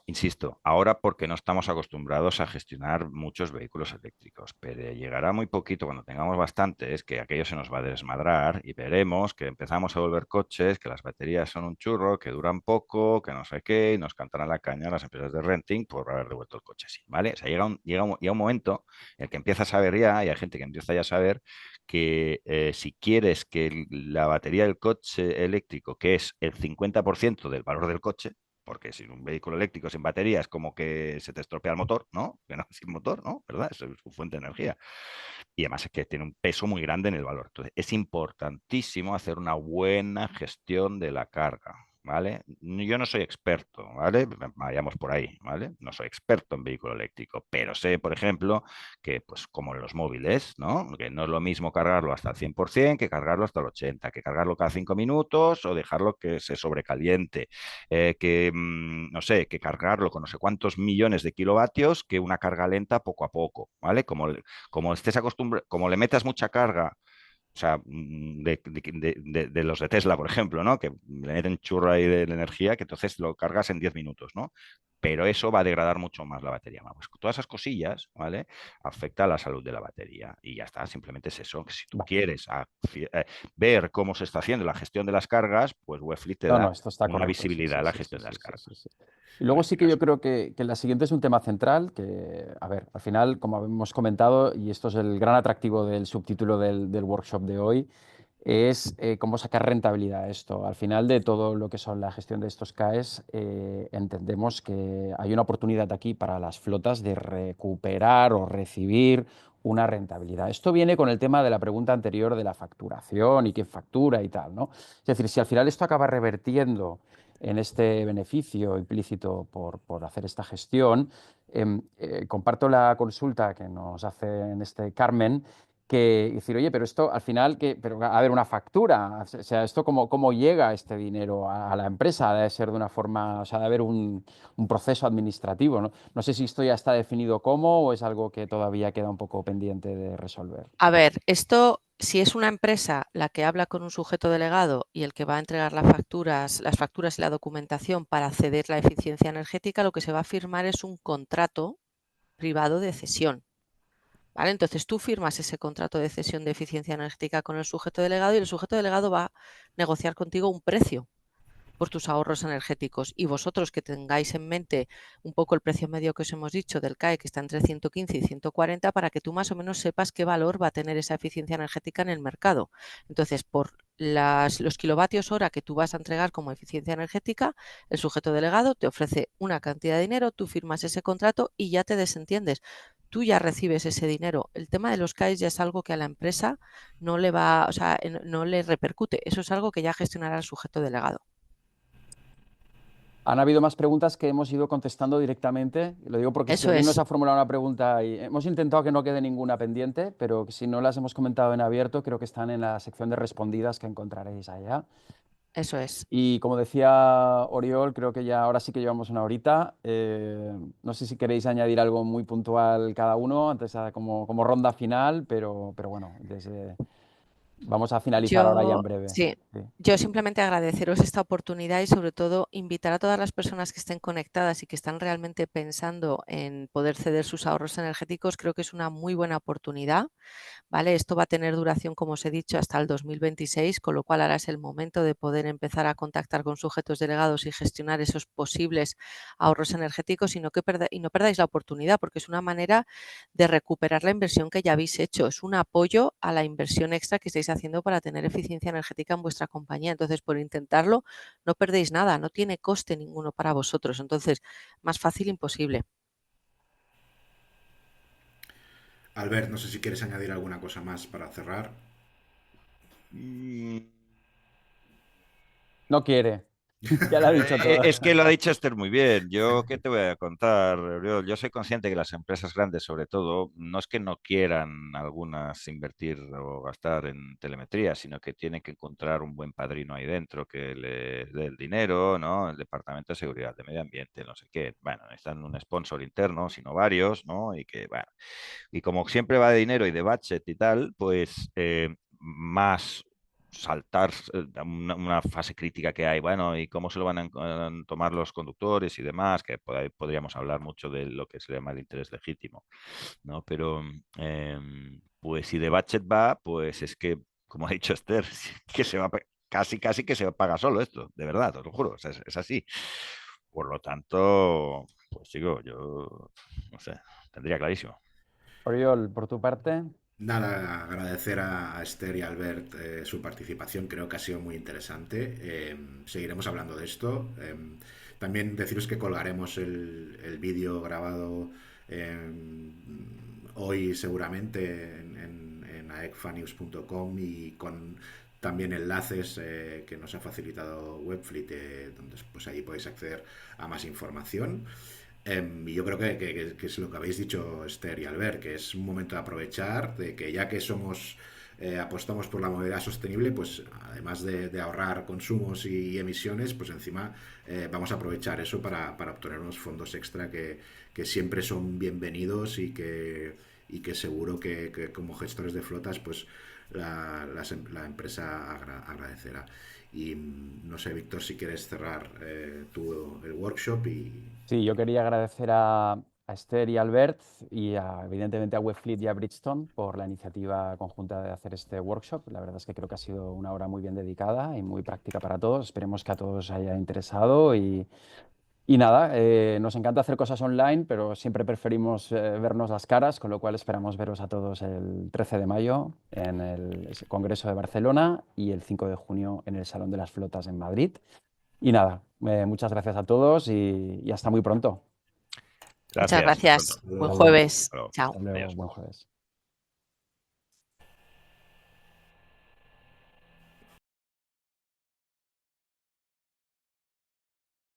insisto, ahora porque no estamos acostumbrados a gestionar muchos vehículos eléctricos, pero llegará muy poquito cuando tengamos bastantes que aquello se nos va a desmadrar y veremos que empezamos a volver coches, que las baterías son un churro, que duran poco, que no sé qué, y nos cantarán la caña las empresas de renting por haber devuelto el coche así, ¿vale? O sea, llega un momento en el que empiezas a saber ya, y hay gente que empieza ya a saber que si quieres que la batería del coche eléctrico, que es el 50% del valor del coche, porque sin un vehículo eléctrico sin batería es como que se te estropea el motor, ¿no? Que no, sin motor, ¿no? ¿Verdad? Eso es su fuente de energía. Y además es que tiene un peso muy grande en el valor. Entonces, es importantísimo hacer una buena gestión de la carga, ¿vale? Yo no soy experto, ¿vale? Vayamos por ahí, ¿vale? No soy experto en vehículo eléctrico, pero sé, por ejemplo, que pues como en los móviles, ¿no? Que no es lo mismo cargarlo hasta el 100% que cargarlo hasta el 80%, que cargarlo cada 5 minutos o dejarlo que se sobrecaliente, no sé, que cargarlo con no sé cuántos millones de kilovatios que una carga lenta poco a poco, ¿vale? Como estés acostumbrado, como le metas mucha carga, o sea, de los de Tesla, por ejemplo, ¿no? Que le meten churro ahí de la energía, que entonces lo cargas en 10 minutos, ¿no? Pero eso va a degradar mucho más la batería. Pues todas esas cosillas, ¿vale? Afecta a la salud de la batería. Y ya está, simplemente es eso, que si tú Vale. quieres ver cómo se está haciendo la gestión de las cargas, pues Webfleet te No, da no, esto está una correcto. Sí, visibilidad sí, a la sí, sí, gestión de sí, las sí, sí, cargas. sí. Y ¿Vale? luego En sí este que yo caso. creo que la siguiente es un tema central, que, a ver, al final, como hemos comentado, y esto es el gran atractivo del subtítulo del workshop de hoy, es cómo sacar rentabilidad a esto. Al final de todo lo que son la gestión de estos CAEs, entendemos que hay una oportunidad aquí para las flotas de recuperar o recibir una rentabilidad. Esto viene con el tema de la pregunta anterior de la facturación y quién factura y tal, ¿no? Es decir, si al final esto acaba revertiendo en este beneficio implícito por hacer esta gestión, comparto la consulta que nos hace en este Carmen, que decir, oye, pero esto al final, pero a ver, una factura, o sea, esto cómo llega este dinero a la empresa, debe ser de una forma, o sea, debe haber un proceso administrativo, ¿no? No sé si esto ya está definido cómo o es algo que todavía queda un poco pendiente de resolver. A ver, esto, si es una empresa la que habla con un sujeto delegado y el que va a entregar las facturas y la documentación para ceder la eficiencia energética, lo que se va a firmar es un contrato privado de cesión. ¿Vale? Entonces tú firmas ese contrato de cesión de eficiencia energética con el sujeto delegado y el sujeto delegado va a negociar contigo un precio por tus ahorros energéticos. Y vosotros que tengáis en mente un poco el precio medio que os hemos dicho del CAE, que está entre 115 y 140, para que tú más o menos sepas qué valor va a tener esa eficiencia energética en el mercado. Entonces, por los kilovatios hora que tú vas a entregar como eficiencia energética, el sujeto delegado te ofrece una cantidad de dinero, tú firmas ese contrato y ya te desentiendes. Tú ya recibes ese dinero. El tema de los CAEs ya es algo que a la empresa no le va, o sea, no le repercute. Eso es algo que ya gestionará el sujeto delegado. Han habido más preguntas que hemos ido contestando directamente. Lo digo porque si Eso alguien nos es. ha formulado una pregunta y hemos intentado que no quede ninguna pendiente, pero si no las hemos comentado en abierto, creo que están en la sección de respondidas que encontraréis allá. Eso es. Y como decía Oriol, creo que ya ahora sí que llevamos una horita. No sé si queréis añadir algo muy puntual cada uno antes como ronda final, pero bueno, vamos a finalizar ahora ya en breve. Sí, Sí. yo simplemente agradeceros esta oportunidad y sobre todo invitar a todas las personas que estén conectadas y que están realmente pensando en poder ceder sus ahorros energéticos. Creo que es una muy buena oportunidad. ¿Vale? Esto va a tener duración, como os he dicho, hasta el 2026, con lo cual ahora es el momento de poder empezar a contactar con sujetos delegados y gestionar esos posibles ahorros energéticos y no perdáis la oportunidad, porque es una manera de recuperar la inversión que ya habéis hecho. Es un apoyo a la inversión extra que estáis haciendo para tener eficiencia energética en vuestra compañía. Entonces, por intentarlo, no perdéis nada, no tiene coste ninguno para vosotros. Entonces, más fácil imposible. Albert, no sé si quieres añadir alguna cosa más para cerrar. Mm, No quiere. Ya lo ha dicho todo. Es que lo ha dicho Esther muy bien. Yo, ¿qué te voy a contar, Oriol? Yo soy consciente que las empresas grandes, sobre todo, no es que no quieran algunas invertir o gastar en telemetría, sino que tienen que encontrar un buen padrino ahí dentro que les dé el dinero, ¿no? El Departamento de Seguridad, de Medio Ambiente, no sé qué. Bueno, necesitan un sponsor interno, sino varios, ¿no? Y que, bueno, y como siempre va de dinero y de budget y tal, pues más saltar una fase crítica que hay, bueno, y cómo se lo van a tomar los conductores y demás, que podríamos hablar mucho de lo que se llama el interés legítimo, ¿no? Pero, pues si de budget va, pues es que, como ha dicho Esther, que se va, casi que se paga solo esto, de verdad, os lo juro, o sea, es así. Por lo tanto, pues digo, yo, no sé, tendría clarísimo. Oriol, por tu parte. Nada, agradecer a Esther y a Albert su participación, creo que ha sido muy interesante. Seguiremos hablando de esto. También deciros que colgaremos el vídeo grabado hoy seguramente en aecfanews.com y con también enlaces que nos ha facilitado Webfleet, donde pues ahí podéis acceder a más información. Y yo creo que es lo que habéis dicho Esther y Albert, que es un momento de aprovechar, de que ya que apostamos por la movilidad sostenible, pues además de ahorrar consumos y emisiones, pues encima vamos a aprovechar eso para obtener unos fondos extra que siempre son bienvenidos y que seguro que como gestores de flotas, pues la empresa agradecerá. Y no sé, Víctor, si quieres cerrar tú el workshop y... Sí, yo quería agradecer a Esther y a Albert y evidentemente a Webfleet y a Bridgestone por la iniciativa conjunta de hacer este workshop. La verdad es que creo que ha sido una hora muy bien dedicada y muy práctica para todos. Esperemos que a todos os haya interesado y nada, nos encanta hacer cosas online, pero siempre preferimos vernos las caras, con lo cual esperamos veros a todos el 13 de mayo en el Congreso de Barcelona y el 5 de junio en el Salón de las Flotas en Madrid. Y nada, muchas gracias a todos y hasta muy pronto. Muchas Gracias. Hasta gracias. pronto. Buen Hasta luego. jueves. Hasta luego. Chao. Hasta luego. Adiós. Buen jueves.